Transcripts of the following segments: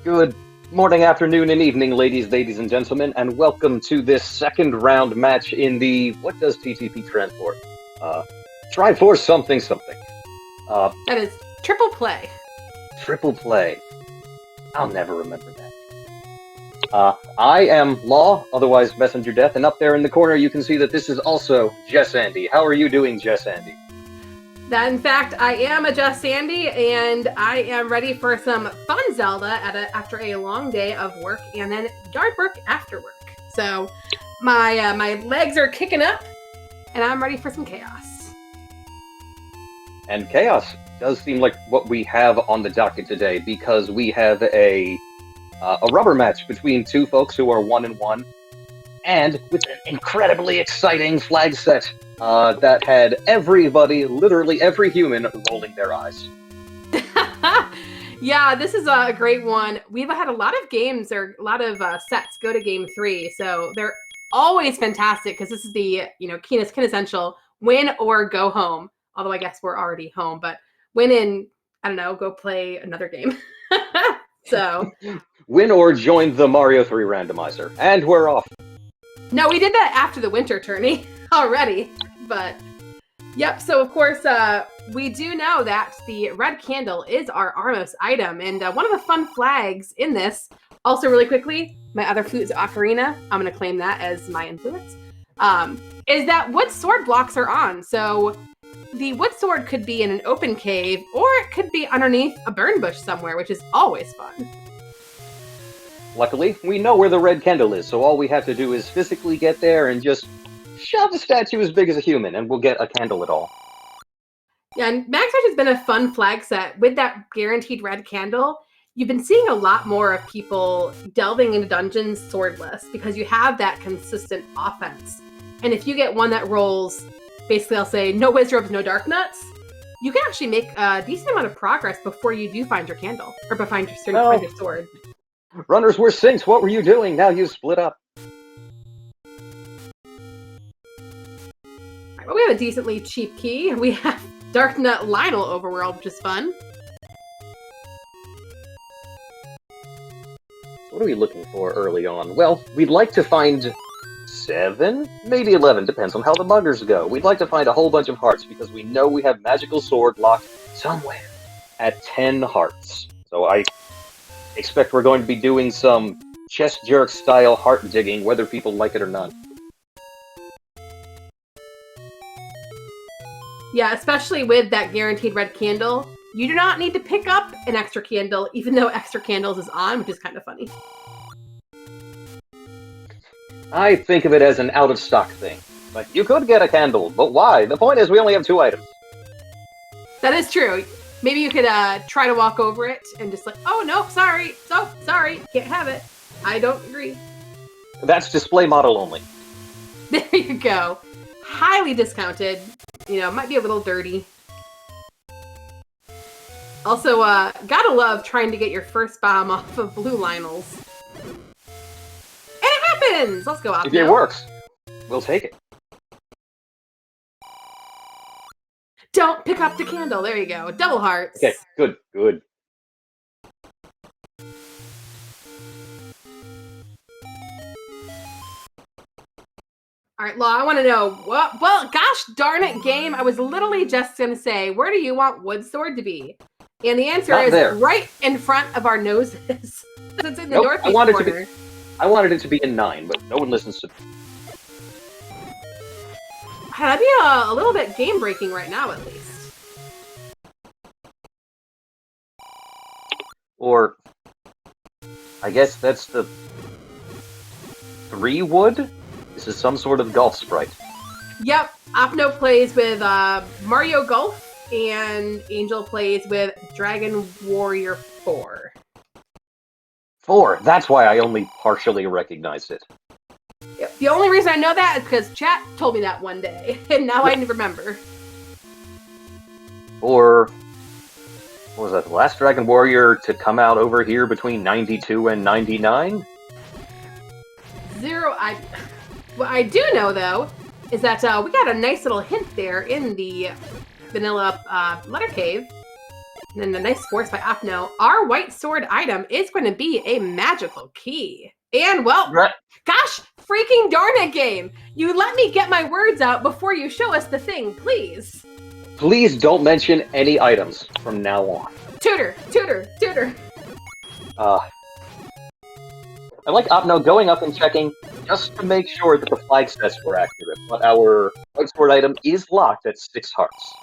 Good morning, afternoon, and evening, ladies and gentlemen, and welcome to this second round match in the, what does TTP stand for? Triforce something. That is triple play. Triple play. I'll never remember that. I am Law, otherwise Messenger Death, and up there in the corner you can see that this is also Jess Andy. How are you doing, Jess Andy? That, in fact, I am a Just Sandy, and I am ready for some fun Zelda after a long day of work and then yard work after work. So my legs are kicking up, and I'm ready for some chaos. And chaos does seem like what we have on the docket today, because we have a rubber match between two folks who are 1-1, and with an incredibly exciting flag set that had everybody, literally every human, rolling their eyes. Yeah, this is a great one. We've had a lot of games, or a lot of sets go to game 3, so they're always fantastic because this is the quintessential win or go home. Although I guess we're already home, but win and I don't know, go play another game. So win or join the Mario 3 randomizer, and we're off. No, we did that after the winter tourney already, but yep. So of course, we do know that the red candle is our Armos item, and one of the fun flags in this, also really quickly, my other flute is Ocarina, I'm going to claim that as my influence, is that wood sword blocks are on. So the wood sword could be in an open cave, or it could be underneath a burn bush somewhere, which is always fun. Luckily, we know where the red candle is, so all we have to do is physically get there and just shove a statue as big as a human, and we'll get a candle at all. Yeah, and Max Match has been a fun flag set. With that guaranteed red candle, you've been seeing a lot more of people delving into dungeons swordless, because you have that consistent offense. And if you get one that rolls, basically I'll say, no Wizrobes, no Dark Nuts, you can actually make a decent amount of progress before you do find your candle, or find your sword. Runners were synced. What were you doing? Now you split up. Well, we have a decently cheap key. We have Dark Nut Lionel Overworld, which is fun. What are we looking for early on? Well, we'd like to find 7, maybe 11, depends on how the buggers go. We'd like to find a whole bunch of hearts, because we know we have Magical Sword locked somewhere at 10 hearts. So I expect we're going to be doing some chest jerk style heart digging, whether people like it or not. Yeah, especially with that guaranteed red candle, you do not need to pick up an extra candle, even though extra candles is on, which is kind of funny. I think of it as an out-of-stock thing. Like, you could get a candle, but why? The point is we only have 2 items. That is true. Maybe you could try to walk over it and just like, oh, no, sorry, can't have it. I don't agree. That's display model only. There you go. Highly discounted. Might be a little dirty. Also, gotta love trying to get your first bomb off of blue Lionels. And it happens! Let's go, Opno. If it works, we'll take it. Don't pick up the candle. There you go. Double hearts. Okay, good. All right, Law, I want to know. Well, gosh darn it, game. I was literally just going to say, where do you want wood sword to be? And the answer is right in front of our noses. It's in the northeast corner. I wanted it to be in 9, but no one listens to me. That'd be a little bit game-breaking right now, at least. Or, I guess that's the 3 wood? This is some sort of golf sprite. Yep, Opno plays with Mario Golf, and Angel plays with Dragon Warrior 4. 4, that's why I only partially recognized it. Yep. The only reason I know that is because chat told me that one day, and now I remember. Or, what was that, the last Dragon Warrior to come out over here between 92 and 99? What I do know, though, is that we got a nice little hint there in the vanilla letter cave And a nice force by Opno. Our white sword item is going to be a magical key. And, well, gosh, freaking darn it, game. You let me get my words out before you show us the thing, please. Please don't mention any items from now on. Tutor, tutor, tutor. I like Opno going up and checking just to make sure that the flag sets were accurate, but our white sword item is locked at 6 hearts.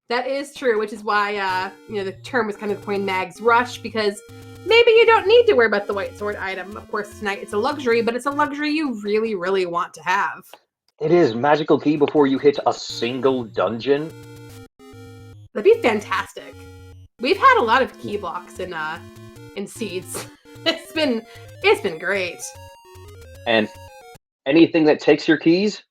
That is true, which is why, the term was kind of coined Mag's Rush, because maybe you don't need to worry about the white sword item. Of course, tonight it's a luxury, but it's a luxury you really, really want to have. It is magical key before you hit a single dungeon. That'd be fantastic. We've had a lot of key blocks in Seeds. It's been great. And anything that takes your keys?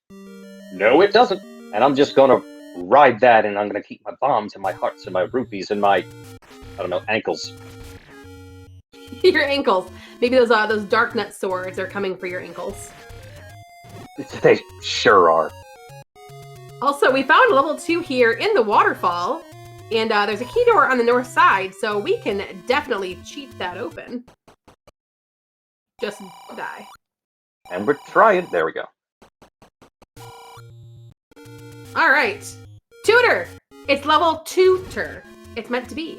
No, it doesn't. And I'm just gonna ride that, and I'm gonna keep my bombs and my hearts and my rupees and my, ankles. Your ankles. Maybe those dark nut swords are coming for your ankles. They sure are. Also, we found a level 2 here in the waterfall, and there's a key door on the north side, so we can definitely cheat that open. Just die. And we're trying. There we go. All right. Tutor! It's level tutor. It's meant to be.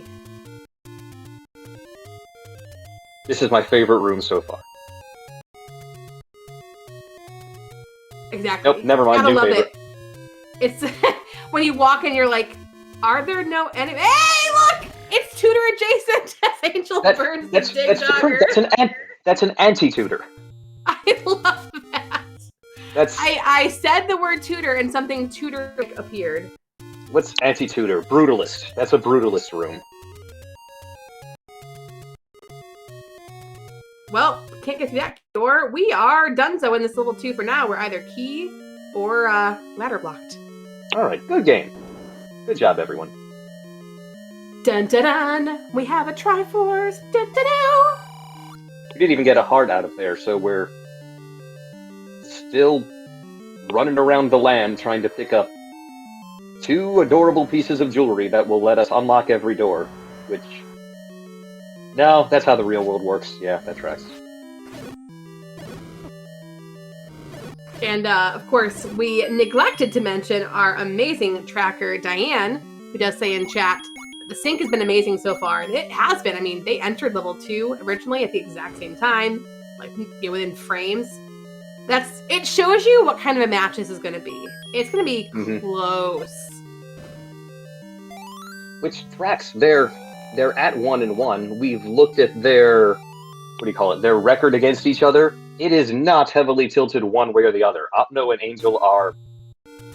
This is my favorite room so far. Exactly. Nope, never mind. Gotta New love favorite. it. It's when you walk in, you're like, are there no enemies? Hey, look! It's tutor adjacent as Angel burns the dig dogger. That's an anti-tutor. I love that. I said the word tutor and something tutor appeared. What's anti-tutor? Brutalist. That's a brutalist room. Well, can't get through that door. We are donezo in this level 2 for now. We're either key or ladder blocked. Alright, good game. Good job, everyone. Dun dun dun! We have a Triforce! Dun dun dun! We didn't even get a heart out of there, so we're still running around the land trying to pick up 2 adorable pieces of jewelry that will let us unlock every door, which... No, that's how the real world works. Yeah, that tracks. And, of course, we neglected to mention our amazing tracker, Diane, who does say in chat, the sync has been amazing so far. And it has been. I mean, they entered level 2 originally at the exact same time, like, within frames. It shows you what kind of a match this is going to be. It's going to be close. Which tracks, they're at 1-1. We've looked at their, their record against each other. It is not heavily tilted one way or the other. Opno and Angel are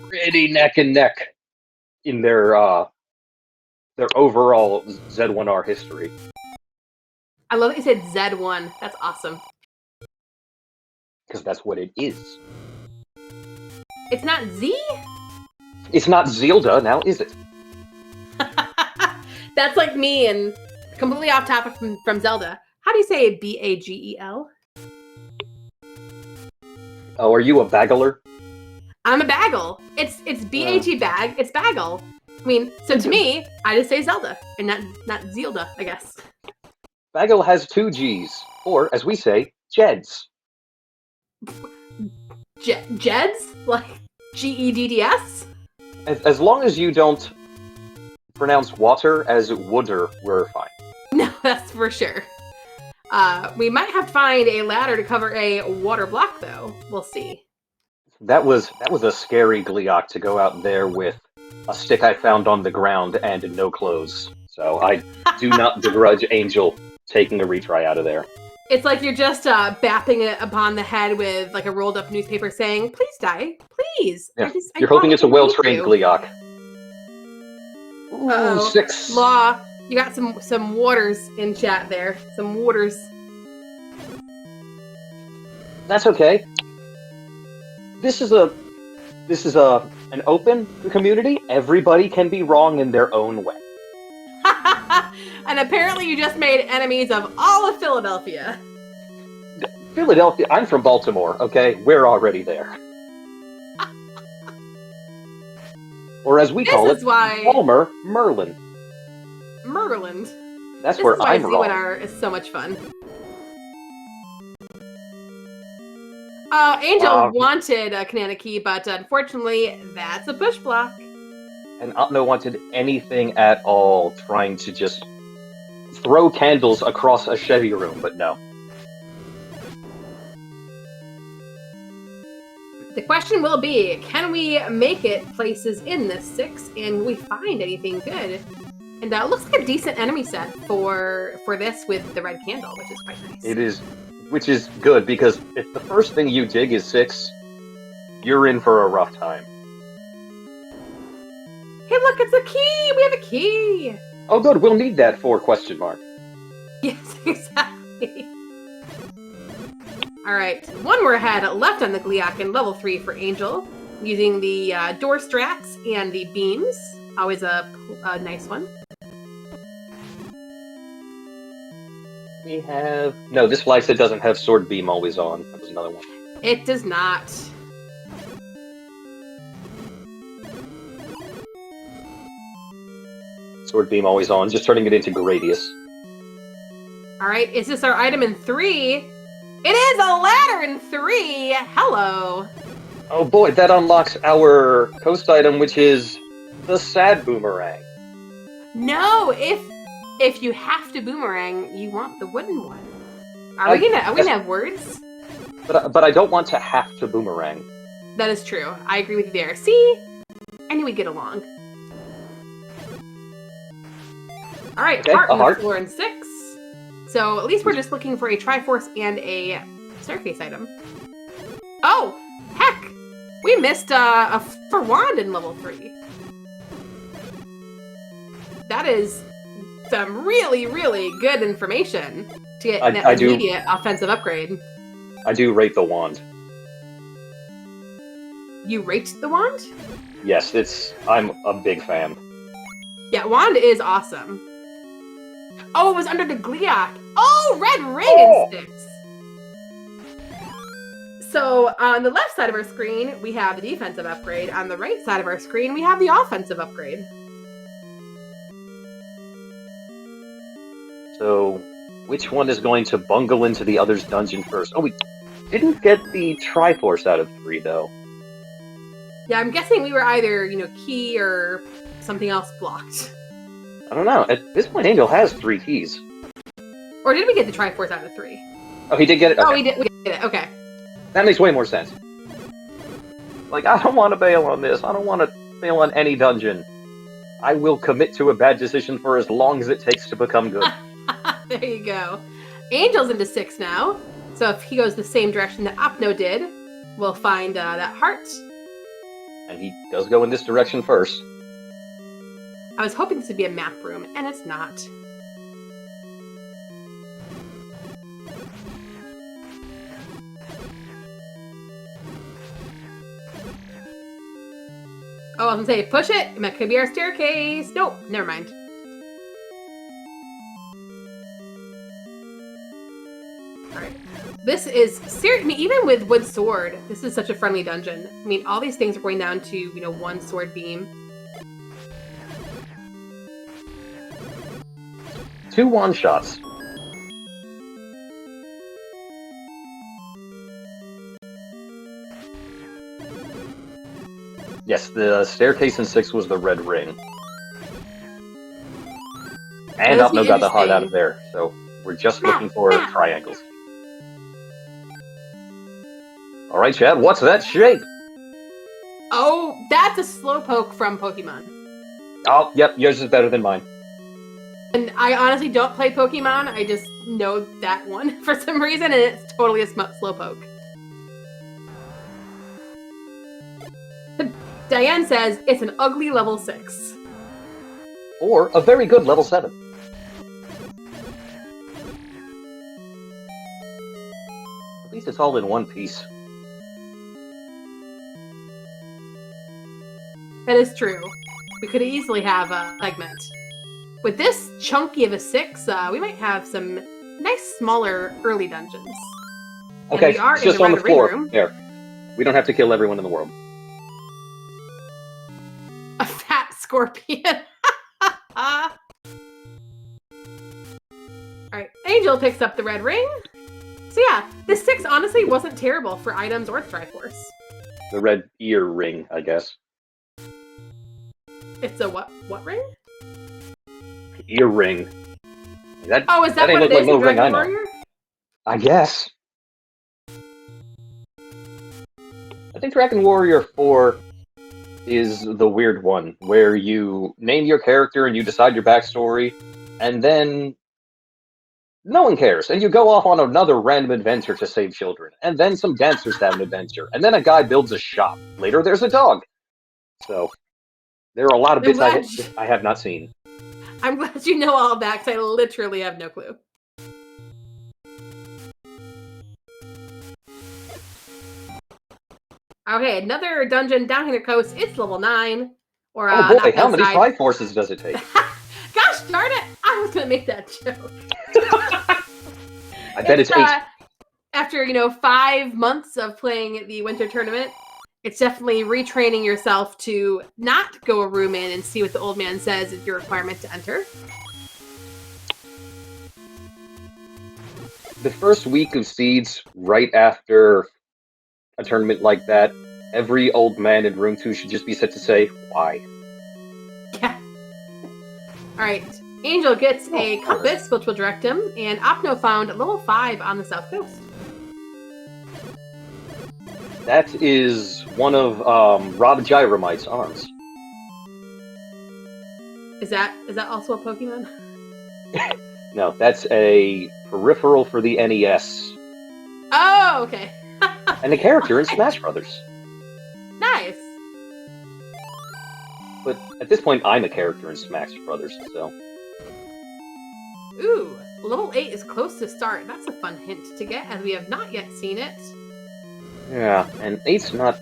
pretty neck and neck in their overall Z1R history. I love that you said Z1. That's awesome. Because that's what it is. It's not Z? It's not Zelda, now is it? That's like me and completely off topic from Zelda. How do you say Bagel? Oh, are you a baggeler? I'm a bagel. It's B-A-G bag. It's bagel. I mean, so to me, I just say Zelda and not Zelda, I guess. Bagel has 2 G's, or as we say, Jeds. Jeds? Like Gedds? As long as you don't pronounce water as wooder, we're fine. No, that's for sure. We might have to find a ladder to cover a water block, though. We'll see. That was a scary Gleeok to go out there with a stick I found on the ground and no clothes. So I do not begrudge Angel taking a retry out of there. It's like you're just bapping it upon the head with like a rolled up newspaper saying, "Please die, please." Yeah. You're hoping it's a well-trained Gleeok. Ooh, 6. Law, you got some waters in chat there. Some waters. That's okay. This is an open community. Everybody can be wrong in their own way. And apparently you just made enemies of all of Philadelphia. Philadelphia? I'm from Baltimore, okay? We're already there. Or as we call it, Palmer Merlin. Merland. That's This where is why I'm wrong. Z1R is so much fun. Angel wanted a Kanana key, but unfortunately, that's a push block. And Opno wanted anything at all, trying to just throw candles across a Chevy room, but no. The question will be, can we make it places in this 6, and we find anything good? And it looks like a decent enemy set for this with the red candle, which is quite nice. It is, which is good, because if the first thing you dig is 6, you're in for a rough time. Hey, look, it's a key! We have a key! Oh good, we'll need that for question mark. Yes, exactly. Alright, one more ahead, left on the Gliok in level 3 for Angel, using the door strats and the beams. Always a nice one. We have... No, this flag set doesn't have sword beam always on. That was another one. It does not. Sword beam always on, just turning it into Gradius. Alright, is this our item in 3? It is a ladder in 3! Hello! Oh boy, that unlocks our coast item, which is the sad boomerang. No, if you have to boomerang, you want the wooden one. Are we gonna have words? But I don't want to have to boomerang. That is true. I agree with you there. See? I knew we'd get along. Alright, Okay, heart a on the heart. floor in 6. So at least we're just looking for a Triforce and a staircase item. Oh! Heck! We missed a for wand in level 3. That is some really, really good information to get an immediate offensive upgrade. I do rate the wand. You rate the wand? Yes, I'm a big fan. Yeah, wand is awesome. Oh, it was under the Gliok. Oh, red ring in 6. So on the left side of our screen, we have the defensive upgrade. On the right side of our screen, we have the offensive upgrade. So, which one is going to bungle into the other's dungeon first? Oh, we didn't get the Triforce out of 3, though. Yeah, I'm guessing we were either, key or something else blocked. I don't know. At this point, Angel has 3 keys. Or did we get the Triforce out of 3? Oh, he did get it? Okay. Oh, we did it. Okay. That makes way more sense. Like, I don't want to bail on this. I don't want to bail on any dungeon. I will commit to a bad decision for as long as it takes to become good. There you go. Angel's into 6 now. So if he goes the same direction that Opno did, we'll find that heart. And he does go in this direction first. I was hoping this would be a map room, and it's not. Oh, I was gonna say, push it! That could be our staircase! Nope, never mind. Alright. This is even with wood sword, this is such a friendly dungeon. I mean, all these things are going down to, one sword beam. 2 one-shots. Yes, the staircase in 6 was the red ring. And Opno got the heart out of there, so we're just looking for triangles. Alright, Chad, what's that shape? Oh, that's a slowpoke from Pokemon. Oh, yep, yours is better than mine. And I honestly don't play Pokemon, I just know that one for some reason, and it's totally a slowpoke. Diane says it's an ugly level 6. Or a very good level 7. At least it's all in one piece. That is true. We could easily have a segment. With this chunky of a 6, we might have some nice smaller early dungeons. Okay, and we are it's just on the red ring floor. room. There. We don't have to kill everyone in the world. A fat scorpion. Angel picks up the red ring. So yeah, this 6 honestly wasn't terrible for items or Triforce. The red ear ring, I guess. It's a what ring? Ear ring. That, Oh, is that ain't what look it like is no in ring I Dragon know. Warrior? I guess. I think Dragon Warrior 4 is the weird one, where you name your character and you decide your backstory, and then no one cares, and you go off on another random adventure to save children, and then some dancers have an adventure, and then a guy builds a shop. Later there's a dog. So, there are a lot of bits I have not seen. I'm glad you know all of that, because I literally have no clue. Okay, another dungeon down here the coast. It's level 9. Or, oh boy, how many Triforces does it take? Gosh darn it! I was going to make that joke. I bet it's 8. After, 5 months of playing the winter tournament, it's definitely retraining yourself to not go a room in and see what the old man says is your requirement to enter. The first week of Seeds, right after a tournament like that, every old man in room 2 should just be set to say, why? Yeah. Alright, Angel gets a compass, which will direct him, and Opno found level 5 on the south coast. That is one of Rob Gyromite's arms. Is that also a Pokemon? No, that's a peripheral for the NES. Oh, okay. And a character in Smash Brothers. Nice. But at this point, I'm a character in Smash Brothers, so... Ooh, level 8 is close to start. That's a fun hint to get, as we have not yet seen it. Yeah, and 8's not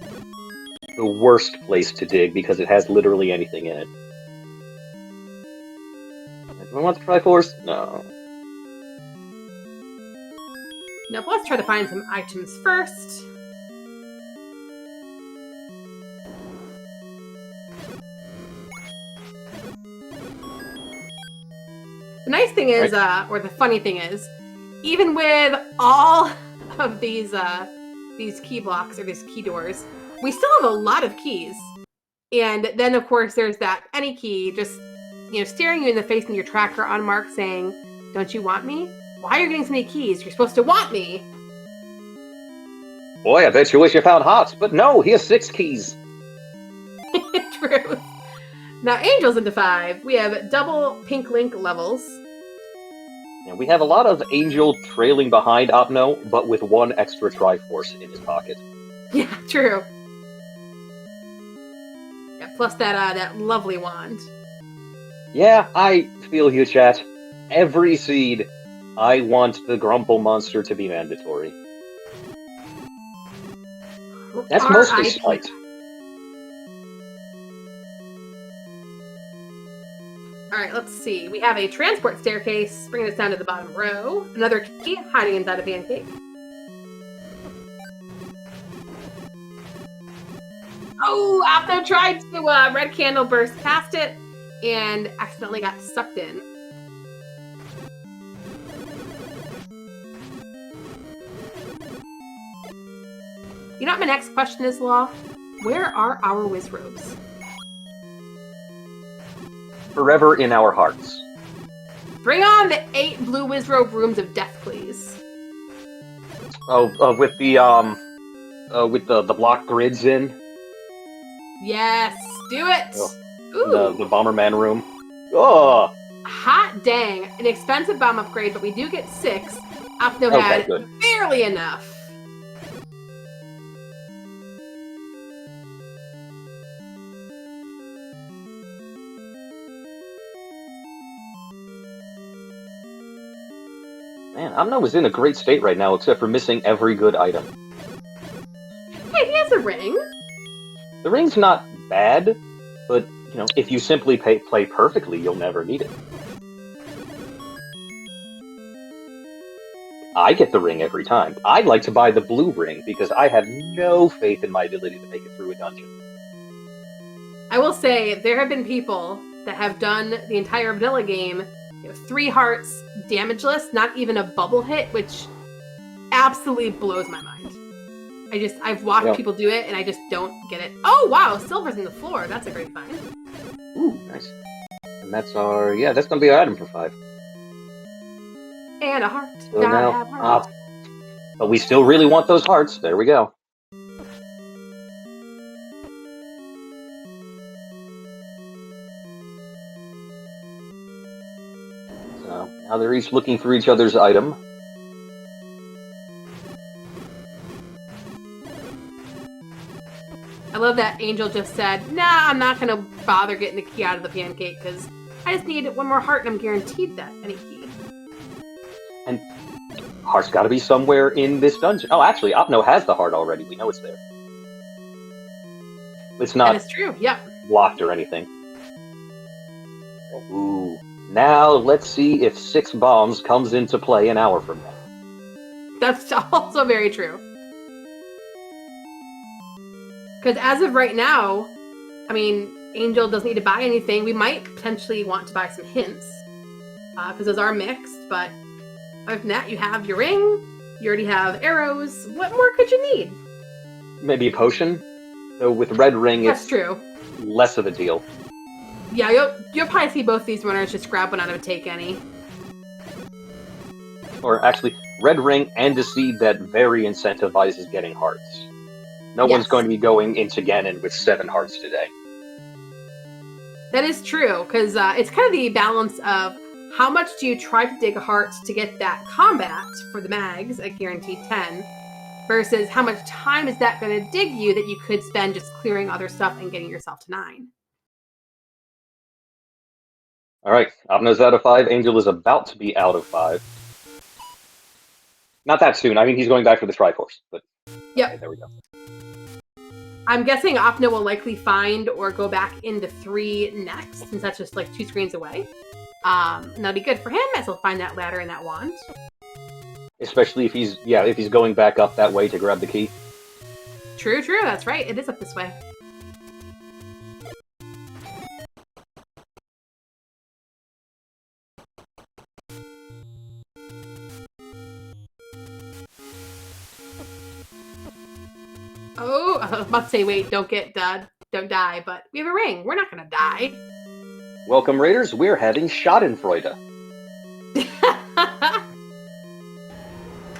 the worst place to dig, because it has literally anything in it. Do I want the Triforce? No. Now, let's try to find some items first. The nice thing is, or the funny thing is, even with all of these key blocks or these key doors, we still have a lot of keys. And then, of course, there's that any key just, staring you in the face in your tracker on mark saying, "Don't you want me? Why are you getting so many keys? You're supposed to want me." Boy, I bet you wish you found Hots, but no, he has 6 keys. True. Now, Angel's into 5. We have double Pink Link levels. And we have a lot of Angel trailing behind Opno, but with 1 extra Triforce in his pocket. Yeah, true. Yeah, plus that lovely wand. Yeah, I feel you, chat. Every seed, I want the Grumple monster to be mandatory. That's mostly spite. Alright, let's see. We have a transport staircase, bringing us down to the bottom row. Another key hiding inside a pancake. Oh, Opno tried to red candle burst past it and accidentally got sucked in. You know what my next question is, Law? Where are our Wizrobes? Forever in our hearts. Bring on the 8 blue Wizrobe rooms of death, please. Oh, with the block grids in. Yes, do it. Oh, Ooh, the Bomberman room. Oh, hot dang! An expensive bomb upgrade, but we do get 6. Opno okay, had good. barely enough. Man, Opno is in a great state right now, except for missing every good item. Hey, he has a ring. The ring's not bad, but, if you simply play perfectly, you'll never need it. I get the ring every time. I'd like to buy the blue ring, because I have no faith in my ability to make it through a dungeon. I will say, there have been people that have done the entire vanilla game You have 3 hearts, damageless, not even a bubble hit, which absolutely blows my mind. I've watched people do it, and I just don't get it. Oh, wow, silver's in the floor. That's a great find. Ooh, nice. And that's our, that's going to be our item for 5. And a heart. So Gotta now, have heart. but we still really want those hearts. There we go. So now they're each looking for each other's item. I love that Angel just said, nah, I'm not going to bother getting the key out of the pancake because I just need one more heart and I'm guaranteed that any key. And heart's got to be somewhere in this dungeon. Oh, actually, Opno has the heart already. We know it's there. It's not That is true, yep. blocked or anything. Ooh. Now let's see if 6 bombs comes into play an hour from now. That's also very true. Because as of right now, I mean, Angel doesn't need to buy anything. We might potentially want to buy some hints. Because those are mixed, but other than that, you have your ring, you already have arrows. What more could you need? Maybe a potion? So with red ring, That's it's true. less of a deal. Yeah, you'll probably see both these runners just grab one out of a take any. Or actually, red ring and a seed that very incentivizes getting hearts. No one's going to be going into Ganon with 7 hearts today. That is true, because it's kind of the balance of how much do you try to dig a heart to get that combat for the mags, a guaranteed 10, versus how much time is that going to dig you that you could spend just clearing other stuff and getting yourself to 9. Alright, Opno's out of 5. Angel is about to be out of 5. Not that soon. I mean, he's going back for the Triforce. But yep. Okay, there we go. I'm guessing Opno will likely find or go back into 3 next, since that's just like 2 screens away. And that'll be good for him, as he'll find that ladder and that wand. Especially if he's going back up that way to grab the key. True, that's right. It is up this way. Oh, I was about to say, wait, don't die, but we have a ring. We're not gonna die. Welcome, Raiders. We're having Schadenfreude.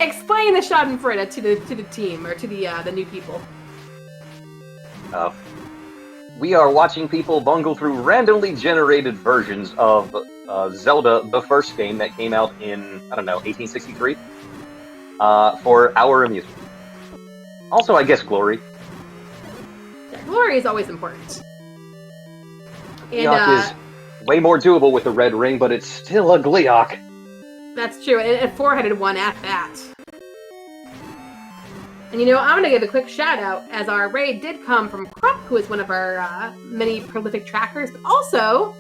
Explain the Schadenfreude to the team, or to the new people. We are watching people bungle through randomly generated versions of Zelda, the first game that came out in, I don't know, 1863, for our amusement. Also, I guess glory. Yeah, glory is always important. And Gleeok is way more doable with a red ring, but it's still a Gleeok. That's true, and a 4-headed one at that. And I'm going to give a quick shout out, as our raid did come from Krupp, who is one of our many prolific trackers, but also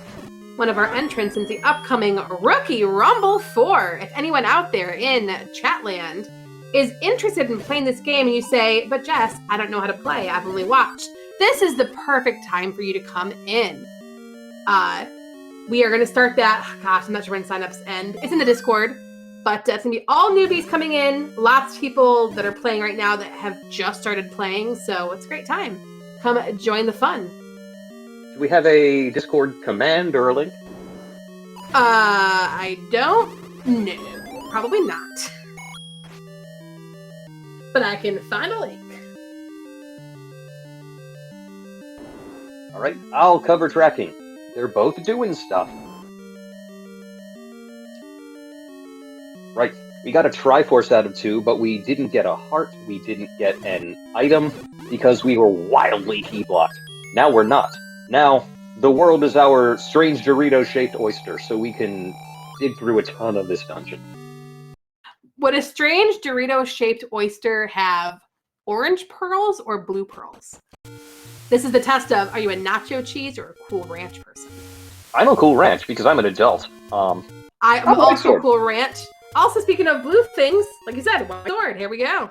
one of our entrants into the upcoming Rookie Rumble 4. If anyone out there in Chatland is interested in playing this game and you say, but Jess, I don't know how to play, I've only watched, this is the perfect time for you to come in. We are going to start that, gosh, I'm not sure when signups end. It's in the Discord, but it's going to be all newbies coming in, lots of people that are playing right now that have just started playing, so it's a great time. Come join the fun. Do we have a Discord command or a link? I don't know. Probably not. But I can find a link. Alright, I'll cover tracking. They're both doing stuff. Right, we got a Triforce out of 2, but we didn't get a heart, we didn't get an item, because we were wildly key blocked. Now we're not. Now, the world is our strange Dorito-shaped oyster, so we can dig through a ton of this dungeon. Would a strange Dorito-shaped oyster have orange pearls or blue pearls? This is the test of, are you a nacho cheese or a Cool Ranch person? I'm a Cool Ranch because I'm an adult. I'm also a Cool Ranch. Also, speaking of blue things, like you said, white sword. Here we go.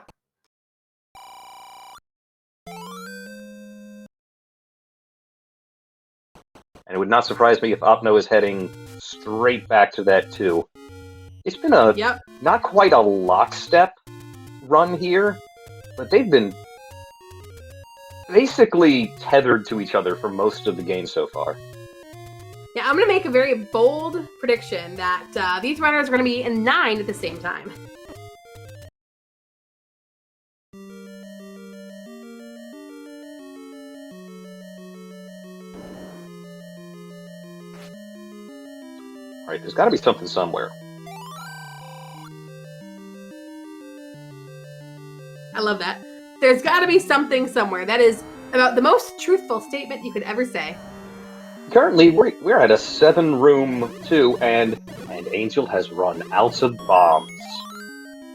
And it would not surprise me if Opno is heading straight back to that too. It's been a not quite a lockstep run here, but they've been basically tethered to each other for most of the game so far. Yeah, I'm going to make a very bold prediction that these runners are going to be in 9 at the same time. Alright, there's gotta be something somewhere. I love that. There's gotta be something somewhere. That is about the most truthful statement you could ever say. Currently, we're at a 7-room 2, and Angel has run out of bombs.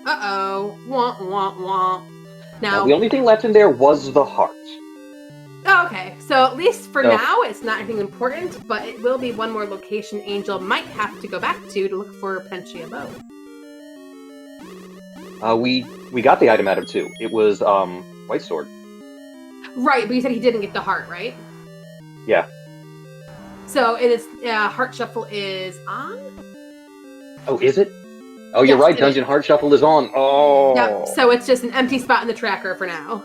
Uh-oh. Wah, wah, wah. Now, the only thing left in there was the heart. Oh, okay, so at least for now, it's not anything important, but it will be one more location Angel might have to go back to look for potentially a bow. We got the item out of 2. It was, White Sword. Right, but you said he didn't get the heart, right? Yeah. So it is, Heart Shuffle is on? Oh, is it? Oh, you're right, Dungeon Heart Shuffle is on. Oh! Yep, so it's just an empty spot in the tracker for now.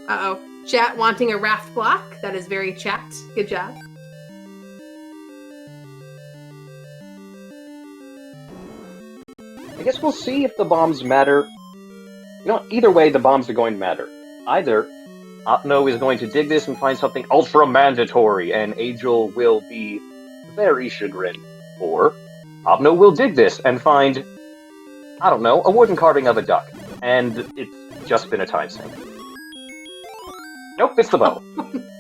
Uh-oh. Chat wanting a raft block. That is very chat. Good job. I guess we'll see if the bombs matter. You know, either way, the bombs are going to matter. Either Opno is going to dig this and find something ultra-mandatory, and Angel will be very chagrined. Or Opno will dig this and find, I don't know, a wooden carving of a duck. And it's just been a time sink. Nope, it's the bow.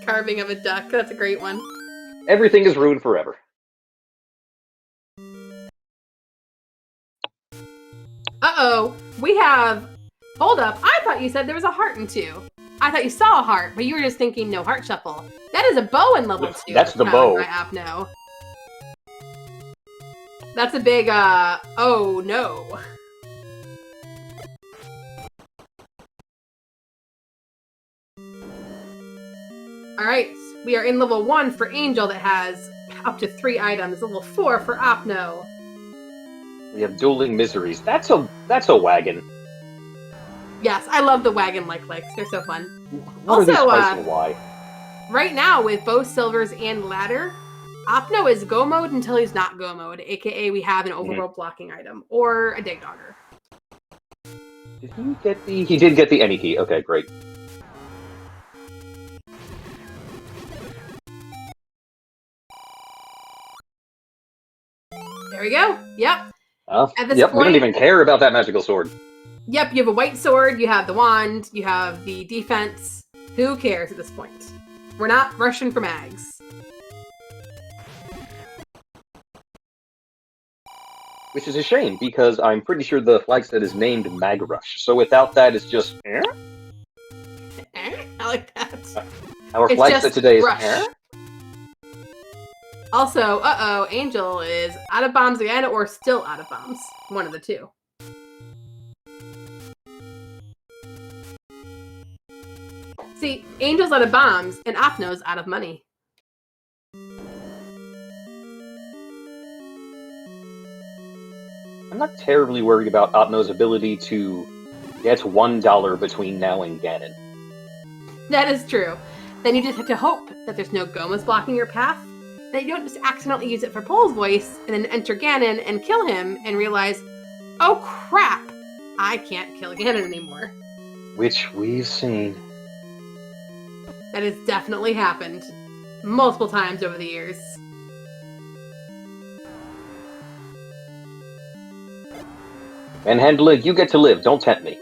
Carving of a duck. That's a great one. Everything is ruined forever. Uh-oh. We have... Hold up. I thought you said there was a heart in 2. I thought you saw a heart, but you were just thinking no heart shuffle. That is a bow in level 2. That's the bow. By Opno. That's a big, oh no. Alright, we are in level 1 for Angel that has up to 3 items. Level 4 for Opno. We have Dueling Miseries. That's a wagon. Yes, I love the wagon-like legs. They're so fun. What are these priced and why? Right now, with both silvers and ladder, Opno is go mode until he's not go mode, aka we have an overworld blocking item, or a dig dogger. Did he get the... He did get the any key. Okay, great. There we go. Yep. At this point, we don't even care about that magical sword. Yep, you have a white sword, you have the wand, you have the defense. Who cares at this point? We're not rushing for mags. Which is a shame, because I'm pretty sure the flag set is named Mag Rush. So without that, it's just... I like that. Our flag set today is... Also, uh-oh, Angel is out of bombs again, or still out of bombs. One of the two. See, Angel's out of bombs, and Opno's out of money. I'm not terribly worried about Opno's ability to get $1 between now and Ganon. That is true. Then you just have to hope that there's no Gomas blocking your path, that you don't just accidentally use it for Pole's voice, and then enter Ganon and kill him, and realize, oh crap, I can't kill Ganon anymore. Which we've seen. That has definitely happened multiple times over the years. Manhandler, you get to live. Don't tempt me.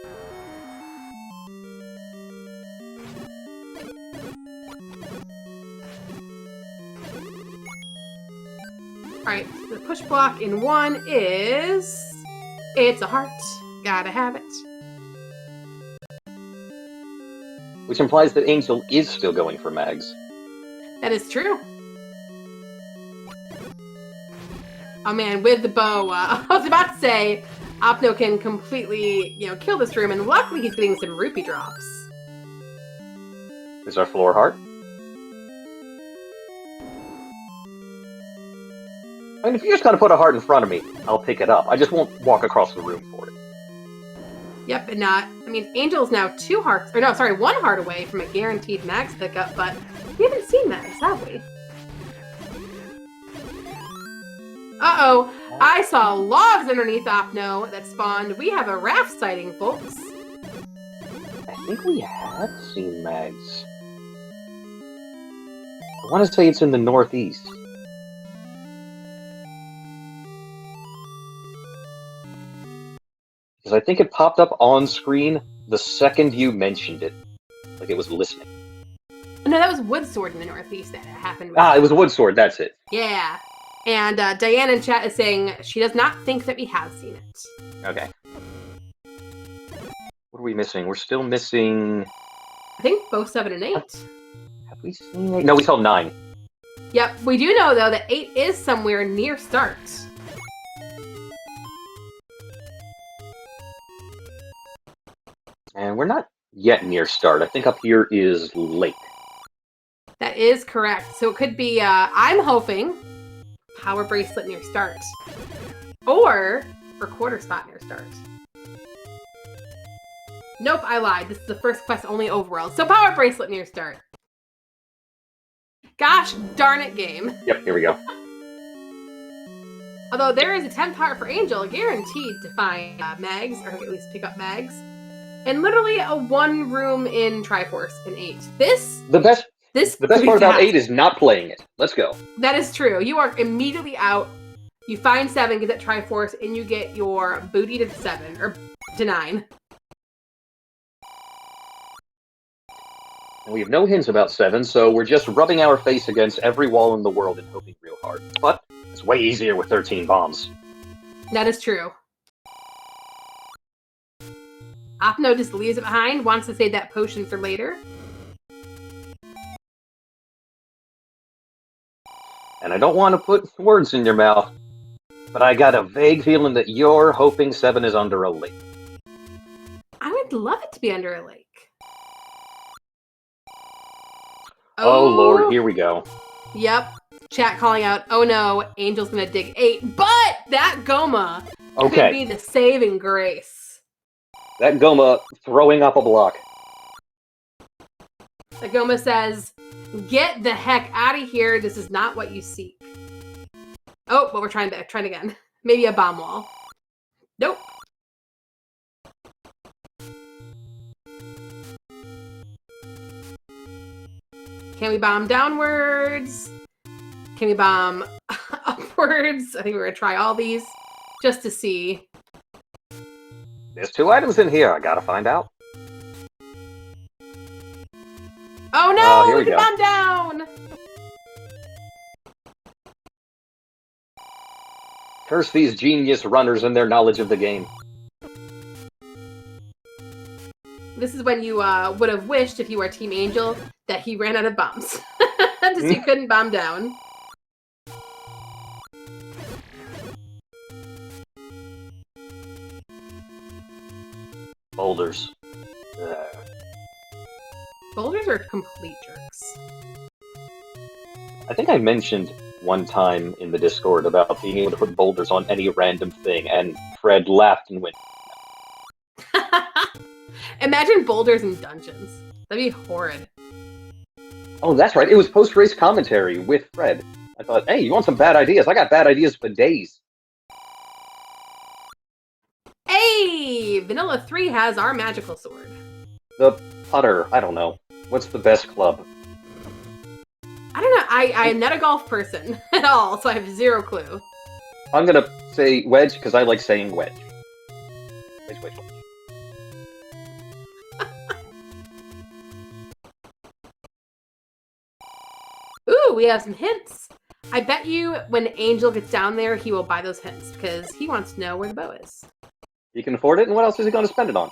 Alright, the push block in 1 is... It's a heart. Gotta have it. Which implies that Angel is still going for mags. That is true. Oh man, with the bow, I was about to say, Opno can completely, kill this room, and luckily he's getting some rupee drops. Is our floor heart? I mean, if you just gotta put a heart in front of me, I'll pick it up. I just won't walk across the room for it. Yep, and I mean, Angel's now 2 hearts, or no, sorry, 1 heart away from a guaranteed max pickup, but we haven't seen Max, have we? Uh-oh, I saw logs underneath Opno that spawned. We have a raft sighting, folks. I think we have seen Mags. I want to say it's in the northeast. Because I think it popped up on screen the second you mentioned it. Like it was listening. No, that was Woodsword in the northeast that happened with. Ah, it was Woodsword, that's it. Yeah. And Diane in chat is saying she does not think that we have seen it. Okay. What are we missing? We're still missing... I think both 7 and 8. Have we seen 8? No, we saw 9. Yep, we do know, though, that 8 is somewhere near start. And we're not yet near start. I think up here is late. That is correct. So it could be, I'm hoping, Power Bracelet near start. Or Recorder Spot near start. Nope, I lied. This is the first quest only overworld. So Power Bracelet near start. Gosh darn it, game. Yep, here we go. Although there is a 10th heart for Angel, guaranteed to find mags, or at least pick up mags. And literally a 1 room in Triforce in 8. The best part about 8 is not playing it. Let's go. That is true. You are immediately out. You find 7, get that Triforce, and you get your booty to 7, or to 9. And we have no hints about 7, so we're just rubbing our face against every wall in the world and hoping real hard. But it's way easier with 13 bombs. That is true. Opno just leaves it behind, wants to save that potion for later. And I don't want to put words in your mouth, but I got a vague feeling that you're hoping 7 is under a lake. I would love it to be under a lake. Oh Lord, here we go. Yep. Chat calling out, oh no, Angel's gonna dig 8, but that Goma could be the saving grace. That Goma throwing up a block. The Goma says, get the heck out of here. This is not what you seek. Oh, but we're trying again. Maybe a bomb wall. Nope. Can we bomb downwards? Can we bomb upwards? I think we're gonna try all these just to see. There's 2 items in here. I gotta find out. Oh no! Here we go. Bomb down! Curse these genius runners and their knowledge of the game. This is when you would have wished, if you were Team Angel, that he ran out of bombs. Because he couldn't bomb down. Boulders. Boulders are complete jerks. I think I mentioned one time in the Discord about being able to put boulders on any random thing, and Fred laughed and went, Imagine boulders in dungeons. That'd be horrid. oh, that's right. It was post-race commentary with Fred. I thought, hey, you want some bad ideas? I got bad ideas for days. Hey! Vanilla 3 has our magical sword. The putter. I don't know. What's the best club? I don't know. I'm not a golf person at all, so I have 0 clue. I'm gonna say wedge, because I like saying wedge. Wedge, wedge, wedge. Ooh, we have some hints. I bet you when Angel gets down there, he will buy those hints, because he wants to know where the bow is. He can afford it, and what else is he going to spend it on?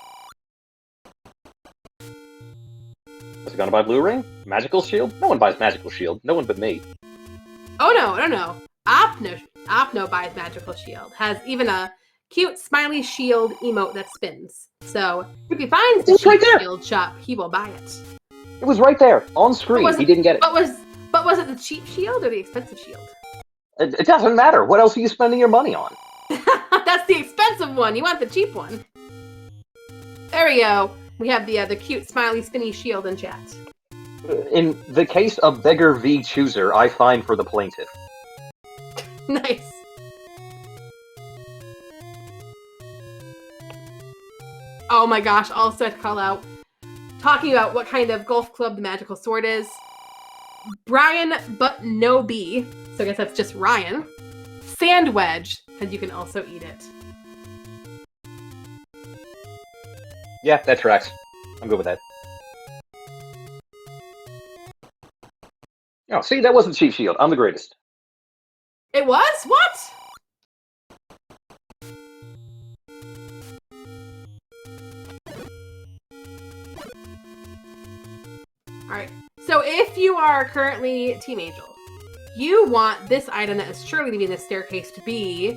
Is he going to buy blue ring? Magical shield? No one buys magical shield. No one but me. Oh no. Opno buys magical shield. Has even a cute smiley shield emote that spins. So if he finds the cheap shield shop, he will buy it. It was right there, on screen. He didn't get it. But was it the cheap shield or the expensive shield? It doesn't matter. What else are you spending your money on? That's the expensive one. You want the cheap one. There we go. We have the cute, smiley, spinny shield in chat. In the case of Beggar v. Chooser, I fine for the plaintiff. Nice. Oh my gosh, also I have to call out, talking about what kind of golf club the magical sword is. Brian, but no B. So I guess that's just Ryan. Sand wedge, because you can also eat it. Yeah, that tracks. I'm good with that. Oh, see, that wasn't cheap shield. I'm the greatest. It was? What? Alright, so if you are currently Team Angel, you want this item that is surely to be in this staircase to be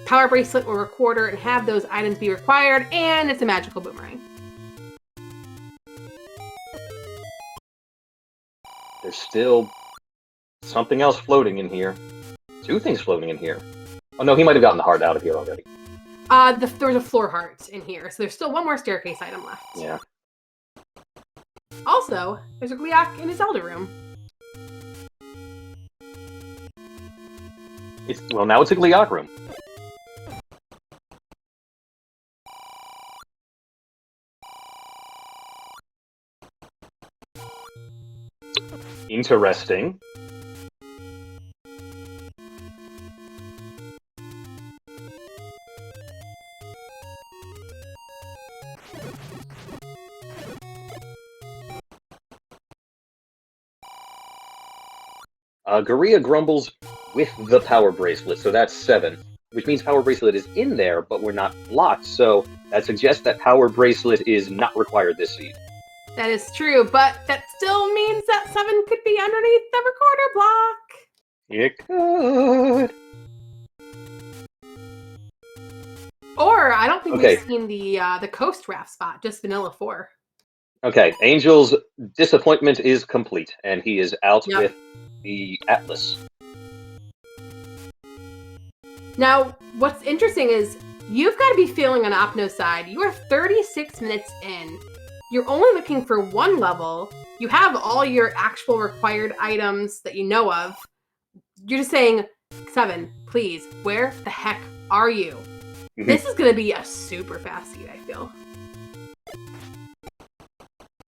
Power Bracelet or Recorder and have those items be required, and it's a magical boomerang. There's still something else floating in here. Two things floating in here. Oh no, he might have gotten the heart out of here already. There's a floor heart in here, so there's still one more staircase item left. Yeah. Also, there's a Gleeok in his Zelda room. Well, now it's a Gleeok room. Interesting. Garia grumbles with the Power Bracelet, so that's 7. Which means Power Bracelet is in there, but we're not blocked, so that suggests that Power Bracelet is not required this seed. That is true, but that still means that 7 could be underneath the recorder block. It could. Or I don't think we've seen the Coast Raft spot, just Vanilla 4. Okay, Angel's disappointment is complete, and he is out with the Atlas. Now, what's interesting is you've got to be feeling on Opno's side. You are 36 minutes in. You're only looking for one level. You have all your actual required items that you know of. You're just saying, 7, please, where the heck are you? Mm-hmm. This is going to be a super fast seed, I feel.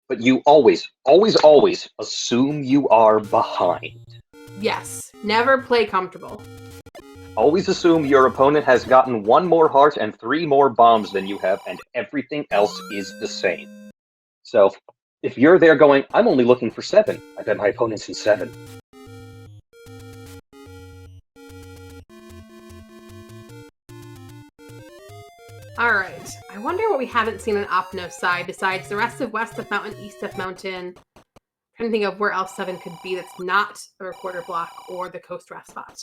But you always, always, always assume you are behind. Yes, never play comfortable. Always assume your opponent has gotten 1 more heart and 3 more bombs than you have, and everything else is the same. So, if you're there going, I'm only looking for 7, I bet my opponent's in 7. Alright, I wonder what we haven't seen on Opno's side besides the rest of West of Mountain, East of Mountain. I'm trying to think of where else 7 could be that's not a recorder block or the Coast Raft spot.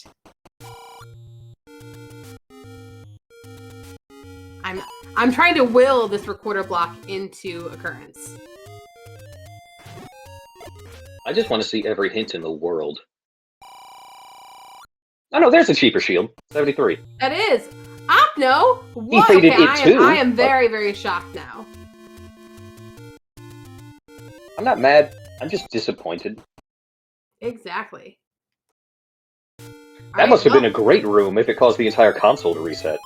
I'm trying to will this recorder block into occurrence. I just want to see every hint in the world. Oh no, there's a cheaper shield. 73. That is! Opno! He faded it too. I am very, very shocked now. I'm not mad. I'm just disappointed. Exactly. That must have been a great room if it caused the entire console to reset.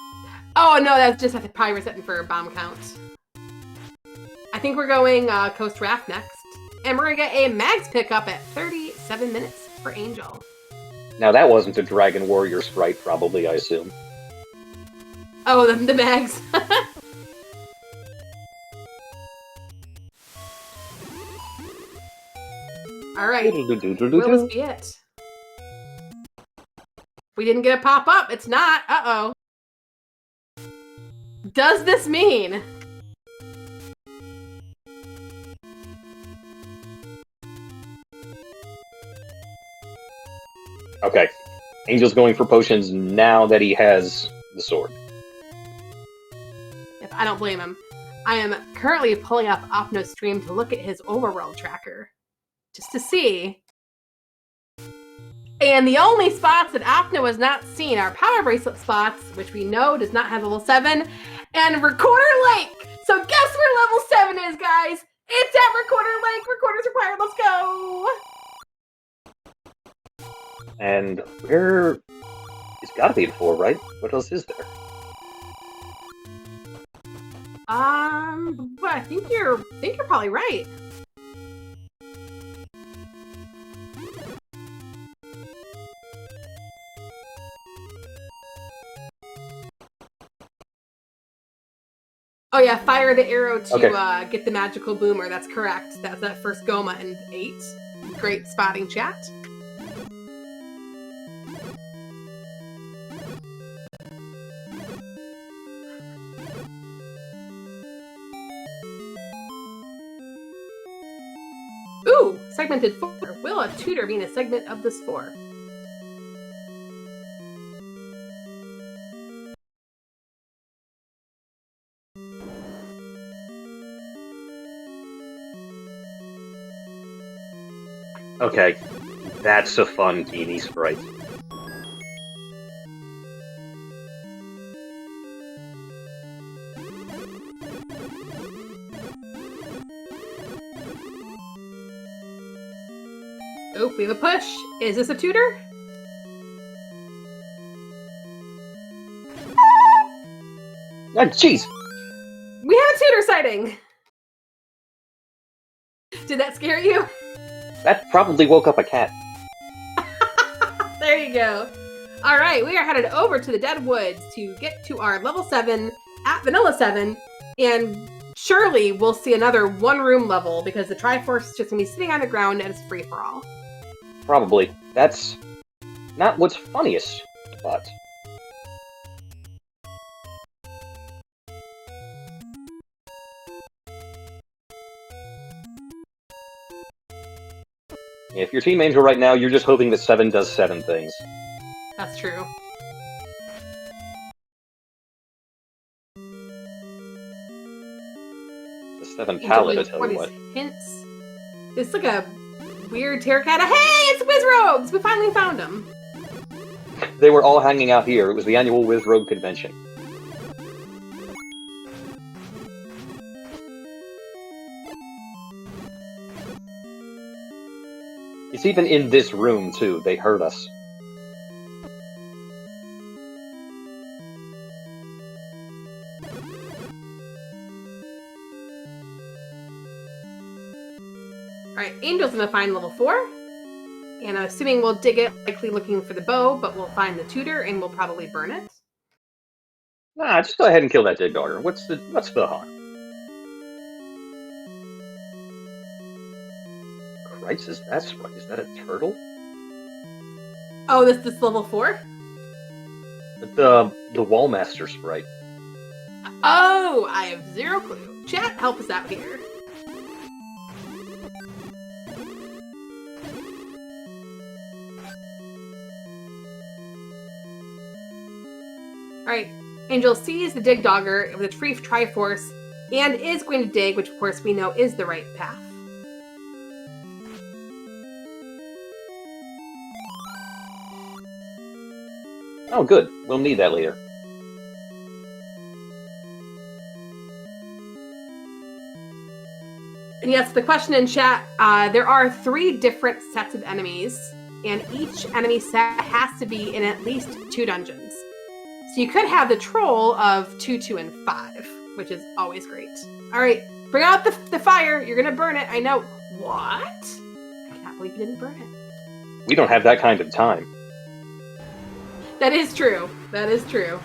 Oh no, that's just probably resetting for a bomb count. I think we're going Coast Raft next. And we're going to get a Mags pickup at 37 minutes for Angel. Now that wasn't a Dragon Warrior sprite, probably, I assume. Oh, the Mags. Alright. Will this be it? We didn't get a pop-up. It's not. Uh-oh. Does this mean? Okay. Angel's going for potions now that he has the sword. If I don't blame him. I am currently pulling up Opno's stream to look at his overworld tracker. Just to see. And the only spots that Opno has not seen are Power Bracelet spots, which we know does not have level 7, and Recorder Lake. So guess where level 7 is, guys? It's at Recorder Lake. Recorders required. Let's go. And where... It's gotta be in 4, right? What else is there? But I think you're probably right. Oh yeah, fire the arrow to get the magical boomer. That's correct. That's that first Goma in 8. Great spotting, chat. Ooh, segmented 4. Will a tutor be in a segment of this 4? Okay, that's a fun teeny sprite. Oh, we have a push. Is this a tutor? Oh, jeez! We have a tutor sighting! Did that scare you? That probably woke up a cat. There you go. All right, we are headed over to the Dead Woods to get to our level 7 at Vanilla 7, and surely we'll see another one-room level because the Triforce is just going to be sitting on the ground and it's free-for-all. Probably. That's not what's funniest, but... If you're Team Angel right now, you're just hoping that 7 does 7 things. That's true. The 7 palette, I tell you what. Hints. It's like a weird terracotta. Hey, it's Wizrogues! We finally found them. They were all hanging out here. It was the annual Wizrogue convention. It's even in this room, too. They heard us. Alright, Angel's gonna find level 4. And I'm assuming we'll dig it, likely looking for the bow, but we'll find the tutor and we'll probably burn it. Nah, just go ahead and kill that dead dogger. What's the harm? Christ, is that a turtle? Oh, this level 4? The Wallmaster sprite. Oh, I have zero clue. Chat, help us out here. Alright, Angel sees the dig dogger with a Triforce and is going to dig, which of course we know is the right path. Oh, good. We'll need that later. And yes, the question in chat, there are 3 different sets of enemies, and each enemy set has to be in at least 2 dungeons. So you could have the troll of 2, 2, and 5, which is always great. All right, bring out the fire. You're going to burn it. I know. What? I cannot believe you didn't burn it. We don't have that kind of time. That is true. That is true.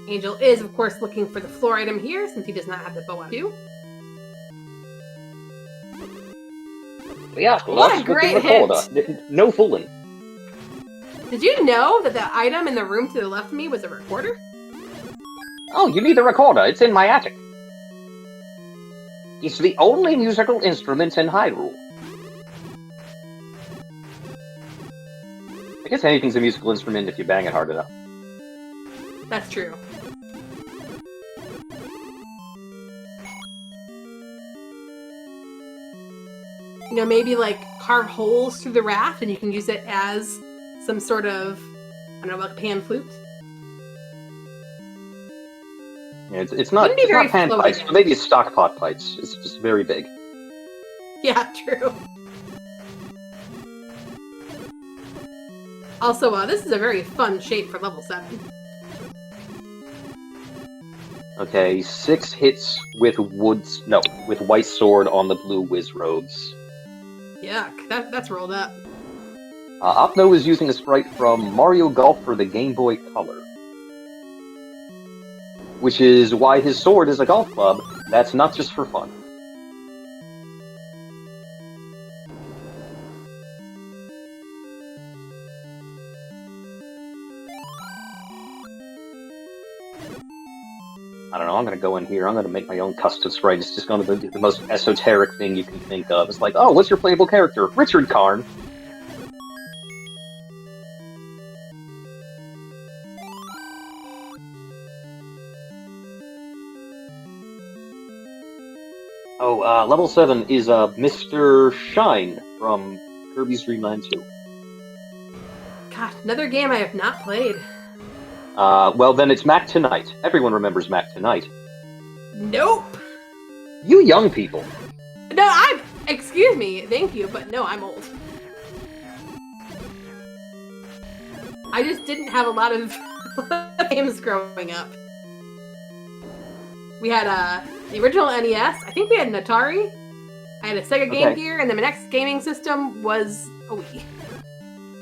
Angel is, of course, looking for the floor item here, since he does not have the bow on too. Yeah, what a great hit! No fooling. Did you know that the item in the room to the left of me was a recorder? Oh, you need a recorder. It's in my attic. It's the only musical instrument in Hyrule. I guess anything's a musical instrument if you bang it hard enough. That's true. You know, maybe like carve holes through the raft and you can use it as some sort of, I don't know, like pan flute. Yeah, it's not Wouldn't be very pan floaty, pipes, though. but maybe it's stock pot pipes. It's just very big. Yeah, true. Also, this is a very fun shape for level 7. Okay, 6 hits with with white sword on the blue whiz robes. Yuck, that's rolled up. Opno is using a sprite from Mario Golf for the Game Boy Color. Which is why his sword is a golf club. That's not just for fun. I don't know, I'm gonna go in here, I'm gonna make my own custom sprite. It's just gonna be the most esoteric thing you can think of. It's like, oh, what's your playable character? Richard Karn. Oh, level 7 is Mr. Shine from Kirby's Dream Land 2. God, another game I have not played. Well then it's Mac Tonight. Everyone remembers Mac Tonight. Nope. You young people. No, excuse me, thank you, but no, I'm old. I just didn't have a lot of games growing up. We had the original NES. I think we had an Atari. I had a Sega Game Gear, and then my next gaming system was a Wii.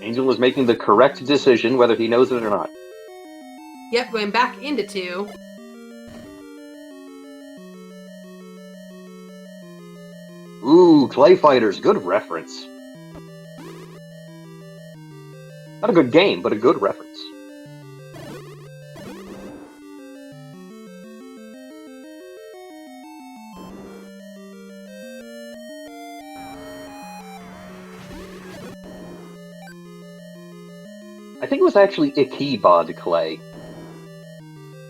Angel is making the correct decision, whether he knows it or not. Yep, going back into 2. Ooh, Clay Fighters, good reference. Not a good game, but a good reference. I think it was actually Ikebod Clay.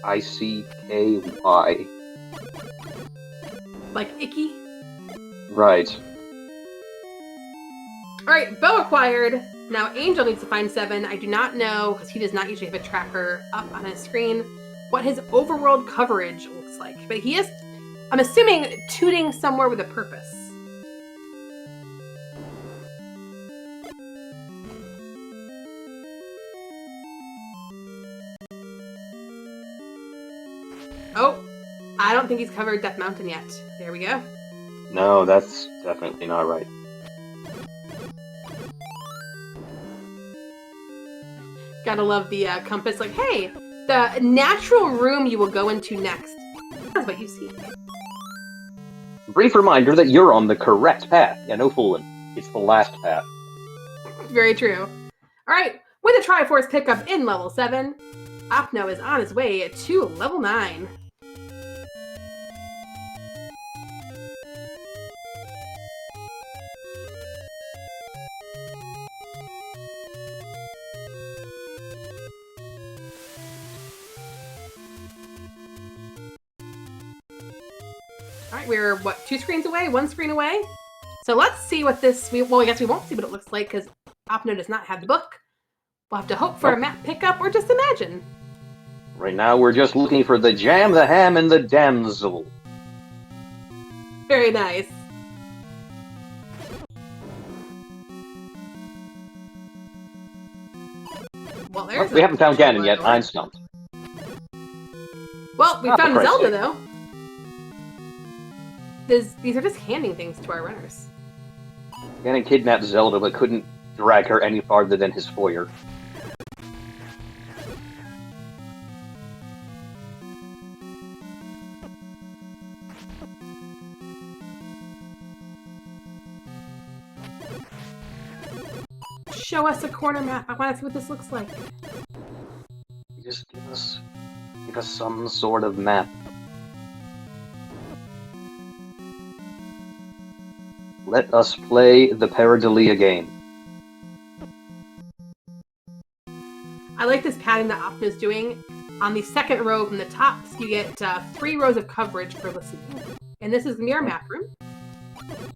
I-C-K-Y. Like Icky? Right. Alright, bow acquired. Now Angel needs to find 7. I do not know, because he does not usually have a tracker up on his screen, what his overworld coverage looks like. But he is, I'm assuming, tooting somewhere with a purpose. Oh, I don't think he's covered Death Mountain yet. There we go. No, that's definitely not right. Gotta love the compass. Like, hey, the natural room you will go into next. That's what you see. Brief reminder that you're on the correct path. Yeah, no fooling. It's the last path. Very true. Alright, with a Triforce pickup in level 7, Opno is on his way to level 9. Alright, we're, what, 2 screens away? 1 screen away? So let's see what this... Well, I guess we won't see what it looks like, because Opno does not have the book. We'll have to hope for a map pickup, or just imagine. Right now, we're just looking for the jam, the ham, and the damsel. Very nice. Well, there's We haven't found Ganon yet. I'm stumped. Well, we Oh, found for Christ's Zelda, sake. though. These are just handing things to our runners. Ganon kidnapped Zelda, but couldn't drag her any farther than his foyer. Show us a corner map. I want to see what this looks like. Just give us some sort of map. Let us play the Paradalia game. I like this pattern that Opno's doing. On the second row from the top, you get 3 rows of coverage for listening. And this is the mirror map room.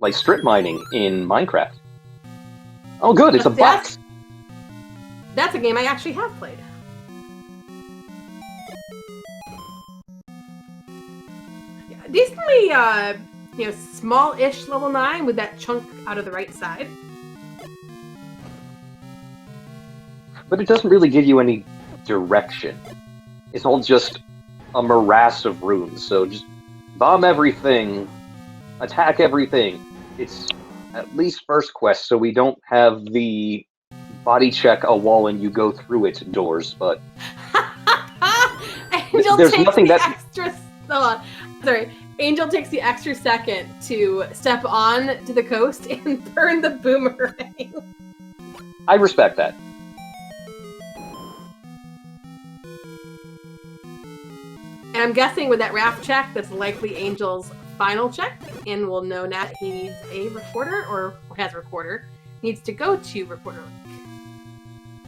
like strip mining in Minecraft. Oh, good, it's a box! That's a game I actually have played. Yeah, decently, small-ish level 9 with that chunk out of the right side. But it doesn't really give you any direction. It's all just a morass of rooms, so just bomb everything, attack everything. It's at least first quest, so we don't have the body check a wall and you go through it doors, but... Angel there's takes nothing the that... extra... Hold on. Sorry. Angel takes the extra second to step on to the coast and burn the boomerang. I respect that. And I'm guessing with that raft check, that's likely Angel's final check, and we'll know that he needs a recorder, or has a recorder, needs to go to recorder link.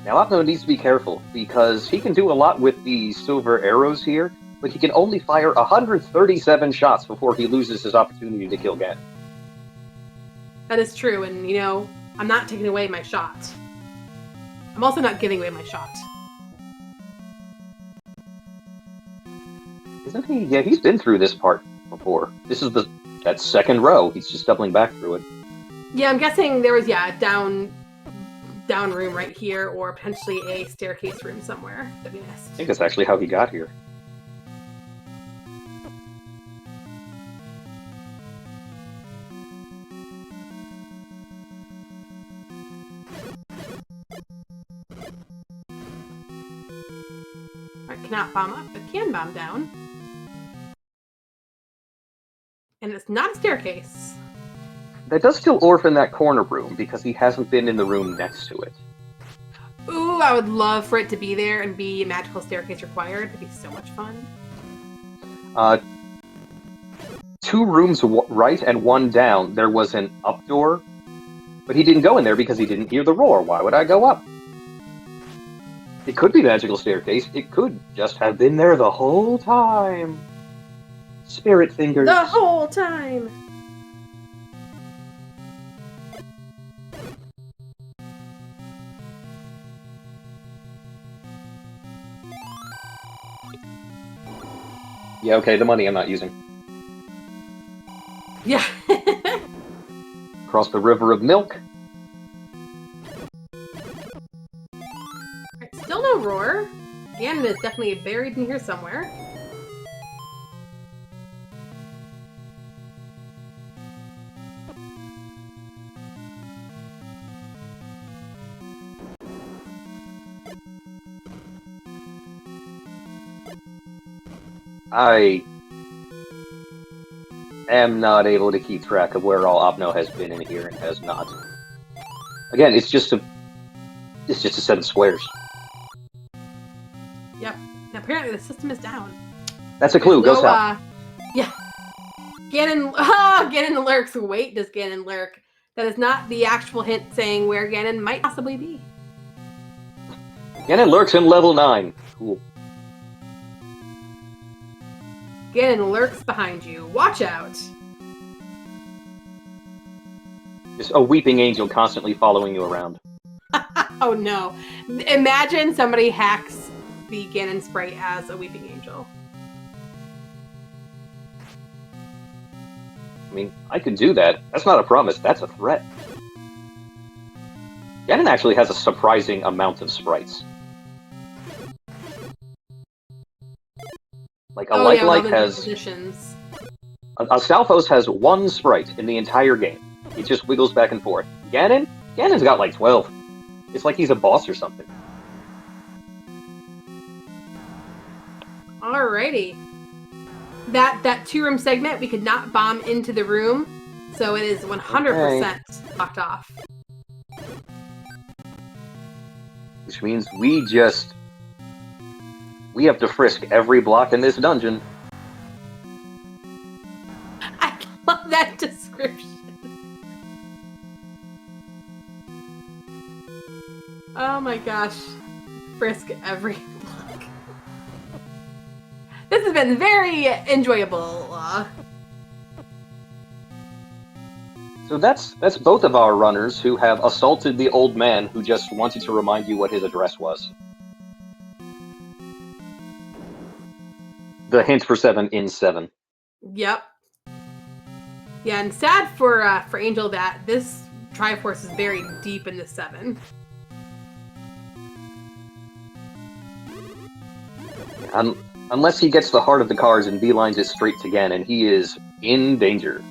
Now Opno needs to be careful, because he can do a lot with the silver arrows here, but he can only fire 137 shots before he loses his opportunity to kill Ganon. That is true, and I'm not taking away my shot. I'm also not giving away my shot. Isn't he? Yeah, he's been through this part before. This is that second row. He's just doubling back through it. Yeah, I'm guessing there was, down room right here, or potentially a staircase room somewhere that we missed. I think that's actually how he got here. I cannot bomb up, but can bomb down. And it's not a staircase. That does still orphan that corner room, because he hasn't been in the room next to it. Ooh, I would love for it to be there and be a magical staircase required. It'd be so much fun. 2 rooms right and 1 down, there was an up door, but he didn't go in there because he didn't hear the roar. Why would I go up? It could be magical staircase. It could just have been there the whole time. Spirit fingers. The whole time! Yeah, okay, the money I'm not using. Yeah. Cross the river of milk. Right, still no roar. Ganon is definitely buried in here somewhere. I am not able to keep track of where all Opno has been in here and has not. Again, it's just a set of squares. Yep. And apparently the system is down. That's a clue. Go south. Yeah. Ganon lurks. Wait, does Ganon lurk? That is not the actual hint saying where Ganon might possibly be. Ganon lurks in level 9. Cool. Ganon lurks behind you. Watch out. Just a weeping angel constantly following you around. Oh no. Imagine somebody hacks the Ganon sprite as a weeping angel. I mean, I could do that. That's not a promise, that's a threat. Ganon actually has a surprising amount of sprites. Like, a Like has... Positions. A Stalfos has 1 sprite in the entire game. He just wiggles back and forth. Ganon's got like 12. It's like he's a boss or something. Alrighty. That 2-room segment, we could not bomb into the room, so it is 100% locked off. Which means we have to frisk every block in this dungeon. I love that description. Oh my gosh. Frisk every block. This has been very enjoyable. So that's both of our runners who have assaulted the old man who just wanted to remind you what his address was. The hint for 7 in 7. Yep. Yeah, and sad for Angel that this Triforce is buried deep in the 7. Unless he gets the heart of the cards and beelines it straight to Ganon, he is in danger.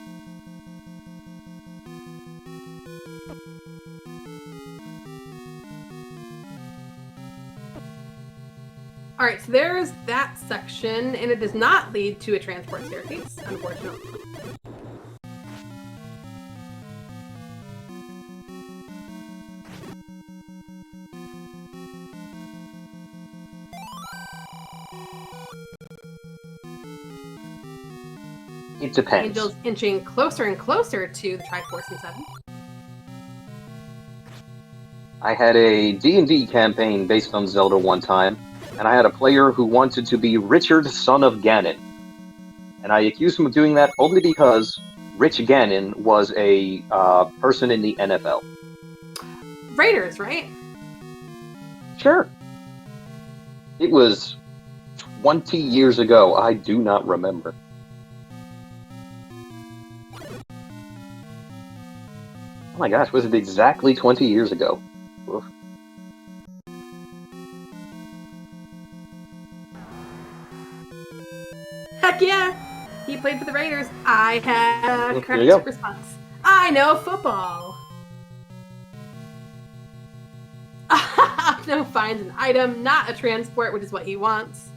Alright, so there's that section, and it does not lead to a transport staircase, unfortunately. It depends. Angel's inching closer and closer to the Triforce in 7. I had a D&D campaign based on Zelda one time, and I had a player who wanted to be Richard, son of Ganon. And I accused him of doing that only because Rich Ganon was a person in the NFL. Raiders, right? Sure. It was 20 years ago. I do not remember. Oh my gosh, was it exactly 20 years ago? Oof. Heck yeah! He played for the Raiders. I had a There you go. correct response. I know football! Opno finds an item, not a transport, which is what he wants.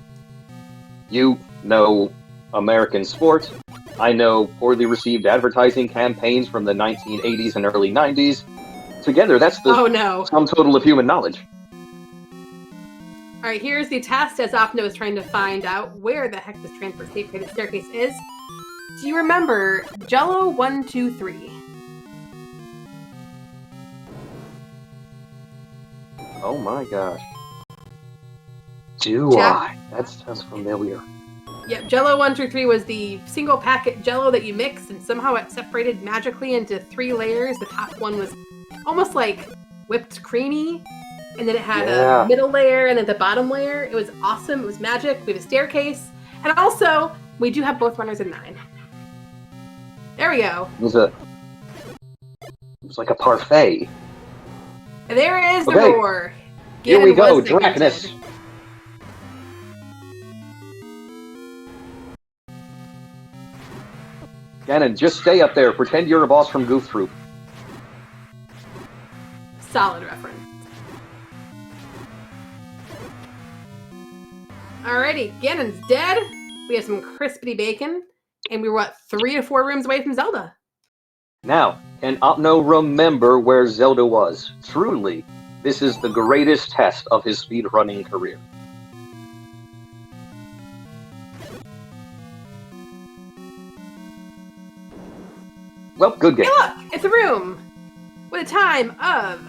You know American sports. I know poorly received advertising campaigns from the 1980s and early 90s. Together, that's the Oh no. sum total of human knowledge. Alright, here's the test as Opno is trying to find out where the heck this transport staircase is. Do you remember Jello 1, 2, 3? Oh my gosh. Do Jack? I? That sounds familiar. Yep, Jello 1 through 3 was the single packet Jello that you mixed, and somehow it separated magically into 3 layers. The top one was almost like whipped creamy, and then it had a middle layer, and then the bottom layer. It was awesome. It was magic. We have a staircase, and also we do have both runners in 9. There we go. It was like a parfait. And there is the Okay. roar. Here we Ganon go, was segmented. Dracnus. Ganon, just stay up there. Pretend you're a boss from Goof Troop. Solid reference. Alrighty, Ganon's dead. We have some crispity bacon, and we were, 3 to 4 rooms away from Zelda. Now, can Opno remember where Zelda was? Truly, this is the greatest test of his speedrunning career. Well, good game. Hey look, it's a room with a time of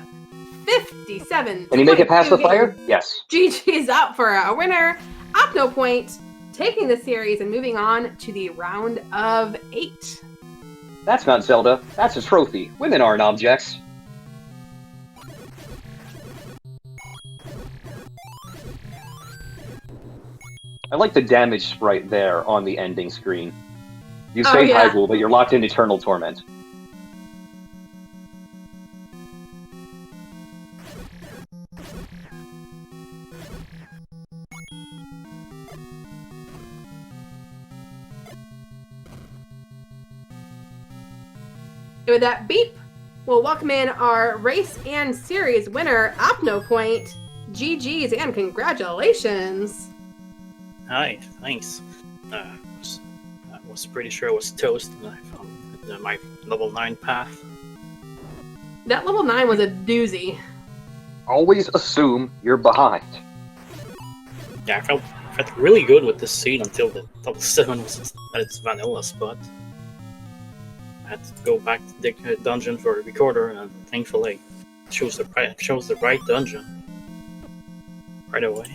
57. Can he make it past the fire? Yes. GG is out for a winner. OpnoPoint taking the series and moving on to the round of 8. That's not Zelda. That's a trophy. Women aren't objects. I like the damage sprite there on the ending screen. You say Hyrule, but you're locked in eternal torment. With that beep, we'll welcome in our race and series winner, OpnoPoint. GG's and congratulations. Hi, thanks. I was pretty sure it was toast when I found my level 9 path. That level 9 was a doozy. Always assume you're behind. Yeah, I felt really good with this scene until the level 7 was at its vanilla spot. I had to go back to the dungeon for a recorder, and thankfully it chose the right dungeon right away.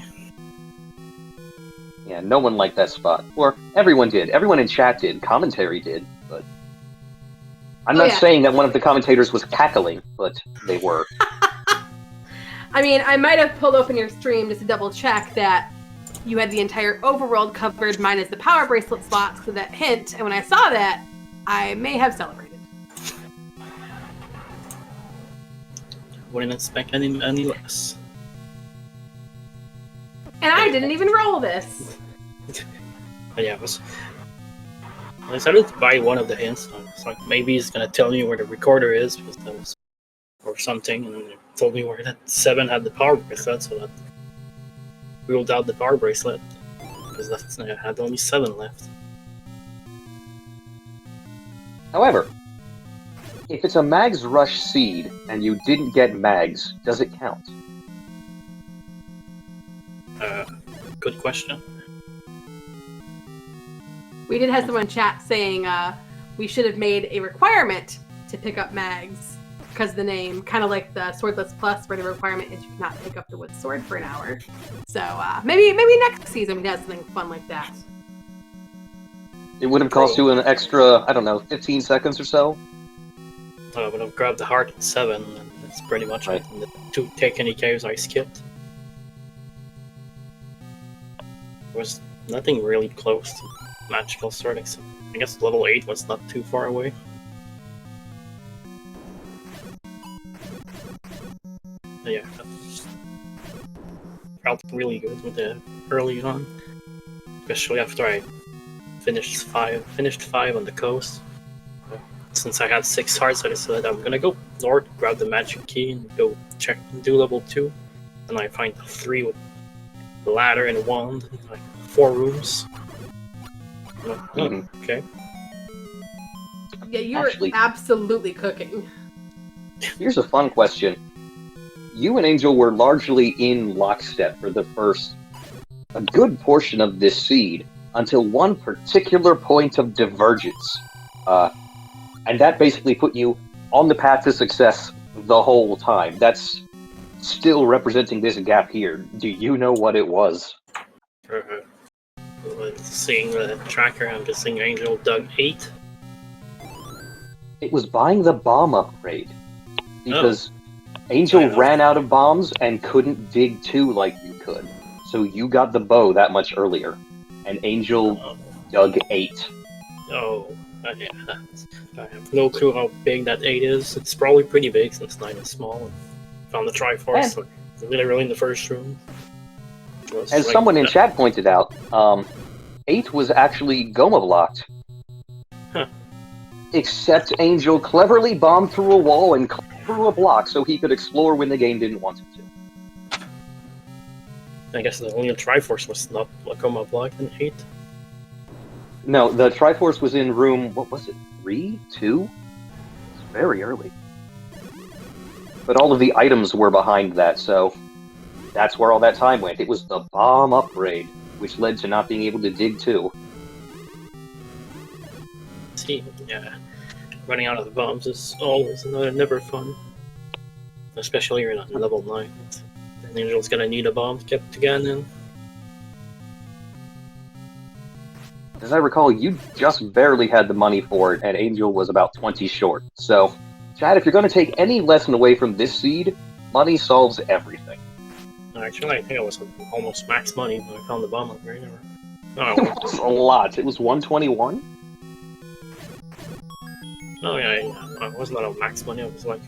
Yeah, no one liked that spot. Or everyone did. Everyone in chat did. Commentary did. But I'm not saying that one of the commentators was cackling, but they were. I mean, I might have pulled open your stream just to double check that you had the entire overworld covered minus the power bracelet slots for that hint, and when I saw that, I may have celebrated. Wouldn't expect any less. And I didn't even roll this. But yeah, I decided to buy one of the hints. I was like, maybe he's gonna tell me where the recorder is, because that was, or something, and then they told me where that 7 had the power bracelet, so that ruled out the power bracelet, because that had only 7 left. However, if it's a Mag's Rush seed and you didn't get Mags, does it count? Good question. We did have someone in chat saying we should have made a requirement to pick up Mags because of the name, kind of like the Swordless Plus, where the requirement is you cannot pick up the wood sword for an hour. So maybe next season we can have something fun like that. It would have cost you an extra, I don't know, 15 seconds or so? I would have grabbed the heart at 7, and that's pretty much right. it. And the 2 take any caves I skipped. There was nothing really close to magical sword, except I guess level 8 was not too far away. But yeah, felt really good with it early on, especially after I finished 5 on the coast. Since I had 6 hearts, I decided I'm gonna go north, grab the magic key, and go check and do level 2. And I find 3 with the ladder and a wand, like 4 rooms. Okay. Yeah, you were absolutely cooking. Here's a fun question. You and Angel were largely in lockstep for the first, a good portion of this seed, until one particular point of divergence. And that basically put you on the path to success the whole time. That's still representing this gap here. Do you know what it was? Seeing the tracker, I'm guessing Angel dug 8. It was buying the bomb upgrade. Because Angel ran out of bombs and couldn't dig 2 like you could. So you got the bow that much earlier. And Angel dug 8. Oh, yeah. I have no clue how big that 8 is. It's probably pretty big since 9 is small. Found the Triforce, like, literally in the first room. As someone in chat pointed out, 8 was actually Goma blocked. Huh. Except Angel cleverly bombed through a wall and through a block so he could explore when the game didn't want him to. I guess the only Triforce was not Goma blocked in 8. No, the Triforce was in room, what was it, 3? 2? It's very early. But all of the items were behind that, so that's where all that time went. It was the bomb upgrade, which led to not being able to dig 2. See, yeah, running out of the bombs is always never fun. Especially when you're not in level 9. And Angel's gonna need a bomb kept again, and as I recall, you just barely had the money for it, and Angel was about 20 short. So, Chad, if you're going to take any lesson away from this seed, money solves everything. Actually, I think I was almost max money when I found the bomb upgrade. It was a lot. It was 121? Oh, yeah. I wasn't on max money. I was like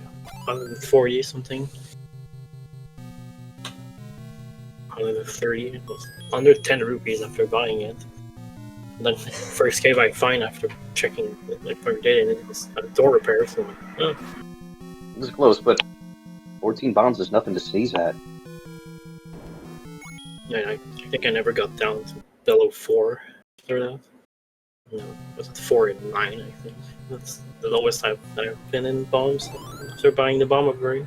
140 something. 130. It was under 10 rupees after buying it. And then first cave I find after checking like per day, and it was a door repair. So It was close, but 14 bombs is nothing to sneeze at. yeah, I think I never got down to below 4 after that. No, it was 4 and 9, I think. That's the lowest I've been in bombs after buying the bomb upgrade.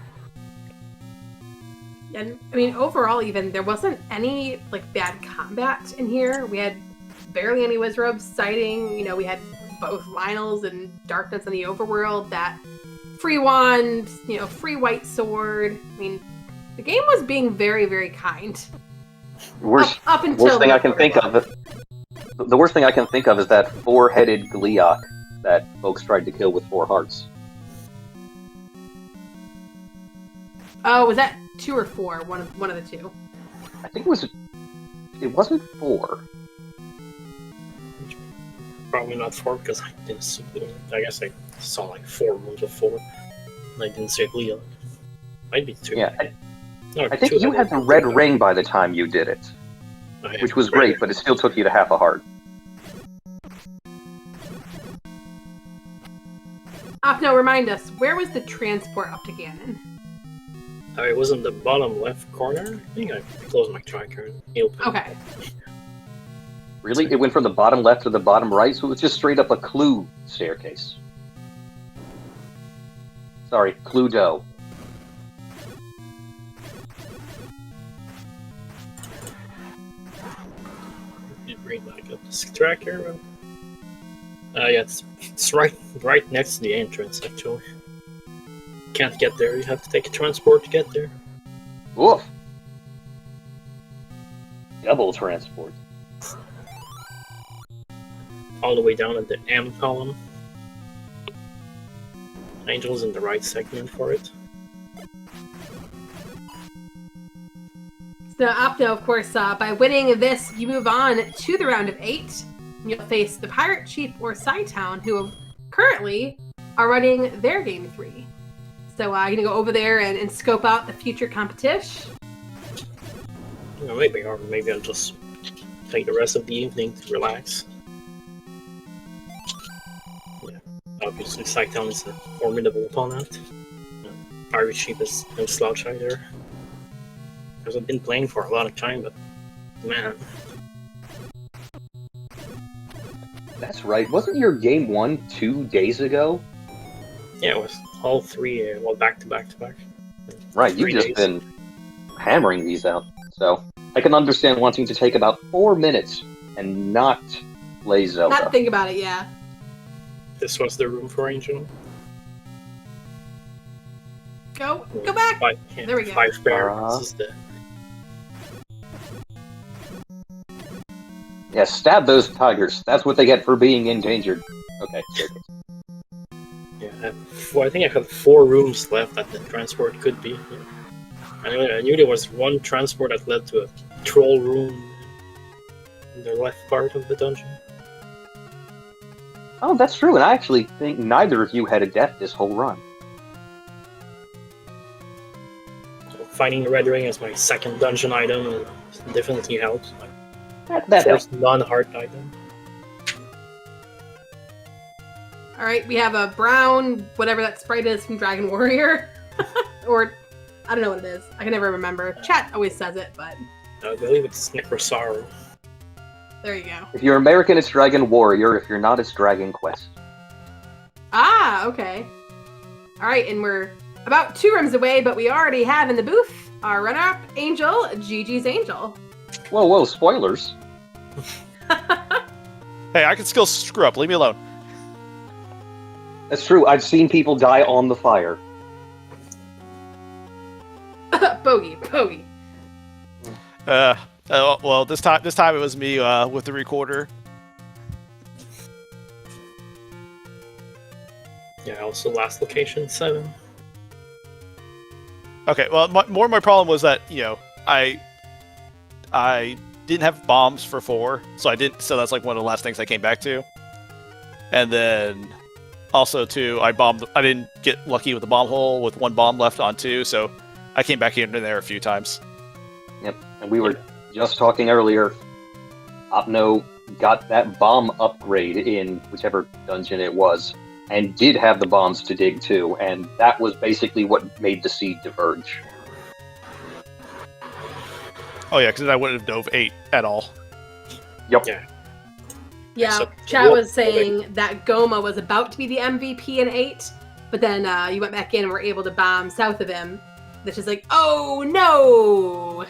And I mean, overall, even there wasn't any like bad combat in here. We had barely any Wizrobes sighting. You know, we had both Lionels and Darkness in the Overworld. That free wand, you know, free white sword. I mean, the game was being very, very kind. Worst up until thing I can think of. The worst thing I can think of is that 4-headed Gleeok that folks tried to kill with 4 hearts. Oh, was that 2 or 4? One of the 2. I think it wasn't 4. Probably not 4 because I didn't see. I guess I saw like 4 rooms of 4. I didn't see Leo. Might be 2. Yeah, No, I think 2 you had the red ring by the time you did it, which was great, but it still took you to half a heart. Opno, remind us, where was the transport up to Ganon? It was in the bottom left corner. I think I closed my tracker. Okay. Really? It went from the bottom left to the bottom right, so it was just straight up a clue staircase. Sorry, Cluedo. Bring back up this tracker. Yeah, it's right next to the entrance, actually. Can't get there, you have to take a transport to get there. Woof! Double transport. All the way down at the M column. Angel's in the right segment for it. So, Opno, of course, by winning this, you move on to the round of 8. You'll face the Pirate Chief or Psytown, who currently are running their Game 3. So, I'm going to go over there and scope out the future competition. Maybe I'll just take the rest of the evening to relax. Yeah, obviously Psytown is a formidable opponent. Pirate Chief is no slouch either. Because I've been playing for a lot of time, but man. That's right. Wasn't your game 1 2 days ago? Yeah, it was all 3, back to back to back. Right, you've just been hammering these out. So, I can understand wanting to take about 4 minutes and not play Zelda. Not think about it, yeah. This was the room for Angel. Go back! There we go. 5 bear. This is the... Yeah, stab those tigers. That's what they get for being endangered. Okay. Yeah, I think I had 4 rooms left that the transport could be. Yeah. I knew there was one transport that led to a troll room in the left part of the dungeon. Oh, that's true, and I actually think neither of you had a death this whole run. So finding the red ring as my second dungeon item definitely helps. That helps. First non-heart item. Alright, we have a brown, whatever that sprite is from Dragon Warrior. Or, I don't know what it is. I can never remember. Chat always says it, but... I believe it's Necrosaur. There you go. If you're American, it's Dragon Warrior. If you're not, it's Dragon Quest. Ah, okay. Alright, and we're about 2 rooms away, but we already have in the booth our runner-up, Angel, Gigi's Angel. Whoa, spoilers. Hey, I can still screw up. Leave me alone. That's true. I've seen people die on the fire. Bogey. Well, this time it was me with the recorder. Yeah, also last location 7. Okay, well, my problem was that I didn't have bombs for 4, so that's like one of the last things I came back to. And then also too, I didn't get lucky with the bomb hole with 1 bomb left on 2, so I came back into there a few times. Yep, and we were just talking earlier. Opno got that bomb upgrade in whichever dungeon it was, and did have the bombs to dig too, and that was basically what made the seed diverge. Oh yeah, because then I wouldn't have dove 8 at all. Yep. Yeah, So, chat was saying that Goma was about to be the MVP in 8, but then you went back in and were able to bomb south of him. Which is like, oh no!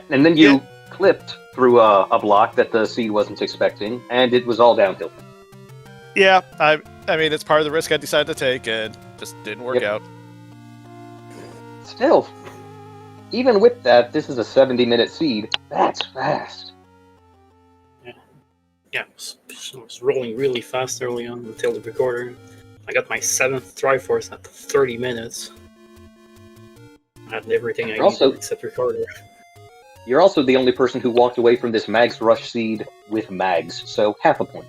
And then you clipped through a block that the seed wasn't expecting, and it was all downhill. Yeah, I mean, it's part of the risk I decided to take, and just didn't work out. Still, even with that, this is a 70-minute seed. That's fast. I was rolling really fast early on until the recorder. I got my 7th Triforce at 30 minutes. I had everything I needed except recorder. You're also the only person who walked away from this Mags Rush seed with Mags, so half a point.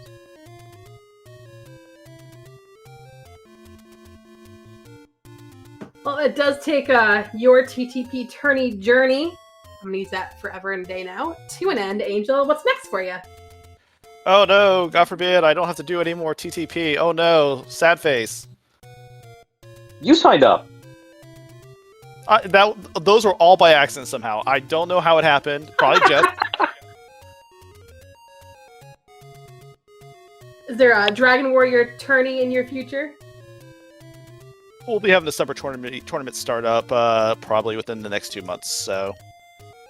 Well, it does take your TTP tourney journey, I'm going to use that forever and a day now, to an end. Angel, what's next for you? Oh no, God forbid, I don't have to do any more TTP. Oh no, sad face. You signed up. Those were all by accident somehow. I don't know how it happened. Probably Jeff. Is there a Dragon Warrior tourney in your future? We'll be having a separate tournament start up probably within the next 2 months. So,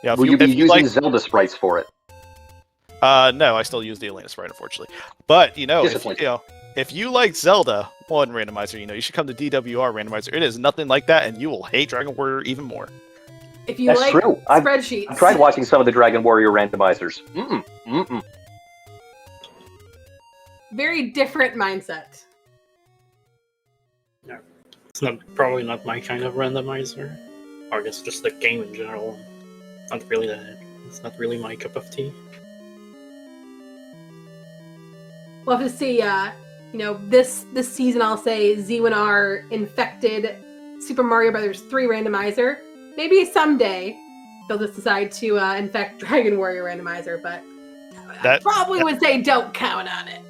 yeah. Will you be using Zelda sprites for it? No, I still use the Elena sprite, unfortunately. But if you like Zelda one randomizer, you should come to DWR randomizer. It is nothing like that, and you will hate Dragon Warrior even more. If you like spreadsheets, I've tried watching some of the Dragon Warrior randomizers. Very different mindset. Yeah, it's probably not my kind of randomizer, or I guess just the game in general. It's not really my cup of tea. We'll have to see, this season I'll say Z1R infected Super Mario Bros. 3 randomizer. Maybe someday they'll just decide to infect Dragon Warrior randomizer, but I probably would say don't count on it.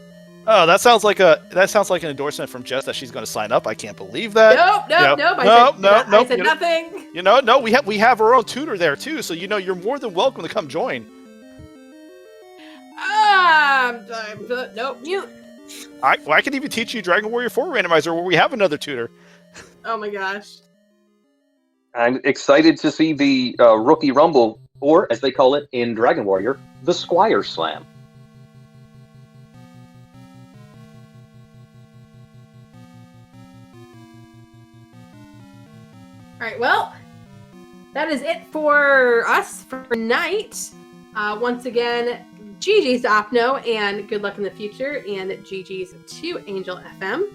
Oh, that sounds like an endorsement from Jess that she's going to sign up. I can't believe that. Nope. I said nothing. No, we have our own tutor there too, so you're more than welcome to come join. Nope, mute. I can even teach you Dragon Warrior 4 randomizer where we have another tutor. Oh my gosh. I'm excited to see the Rookie Rumble, or as they call it in Dragon Warrior, the Squire Slam. Alright, well, that is it for us for tonight. Once again, GG's to Opno, and good luck in the future, and GG's to Angel FM.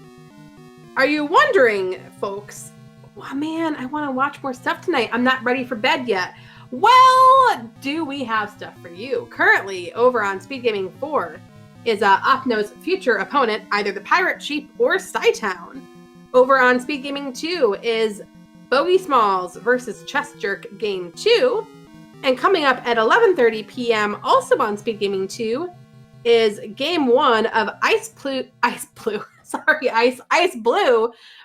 Are you wondering, folks, oh man, I want to watch more stuff tonight. I'm not ready for bed yet. Well, do we have stuff for you? Currently, over on SpeedGaming 4 is Opno's future opponent, either the Pirate Sheep or Scytown. Over on SpeedGaming 2 is Bogey Smalls versus Chess Jerk Game 2. And coming up at 11:30 p.m., also on SpeedGaming 2, is Game 1 of Ice Blue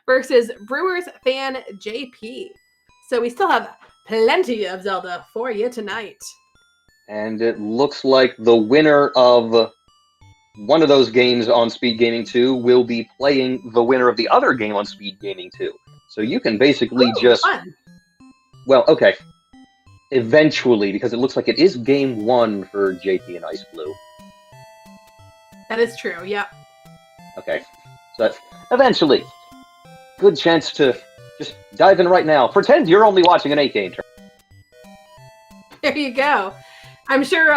versus Brewers fan JP. So we still have plenty of Zelda for you tonight. And it looks like the winner of one of those games on SpeedGaming 2 will be playing the winner of the other game on SpeedGaming 2. So you can basically fun. Well, okay. Eventually, because it looks like it is Game 1 for JP and Ice Blue. That is true, yep. Okay. So eventually. Good chance to just dive in right now. Pretend you're only watching an 8-game turn. There you go. I'm sure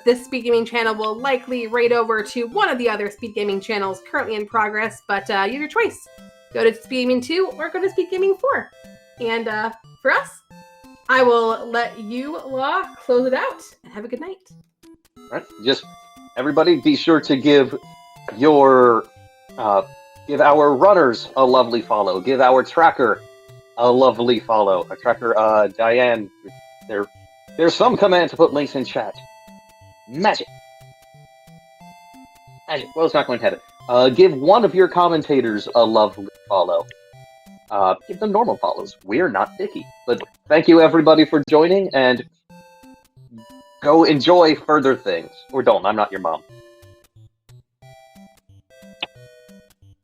this SpeedGaming channel will likely raid over to one of the other SpeedGaming channels currently in progress, but you have your choice. Go to SpeedGaming 2 or go to SpeedGaming 4. And for us, I will let you, Law, close it out, and have a good night. All right. Just everybody be sure to give your give our runners a lovely follow. Give our tracker a lovely follow. Our tracker, Diane, there's some command to put links in chat. Magic. Well, it's not going to have it. Give one of your commentators a lovely follow. Give them normal follows. We're not picky. But thank you, everybody, for joining, and go enjoy further things. Or don't. I'm not your mom.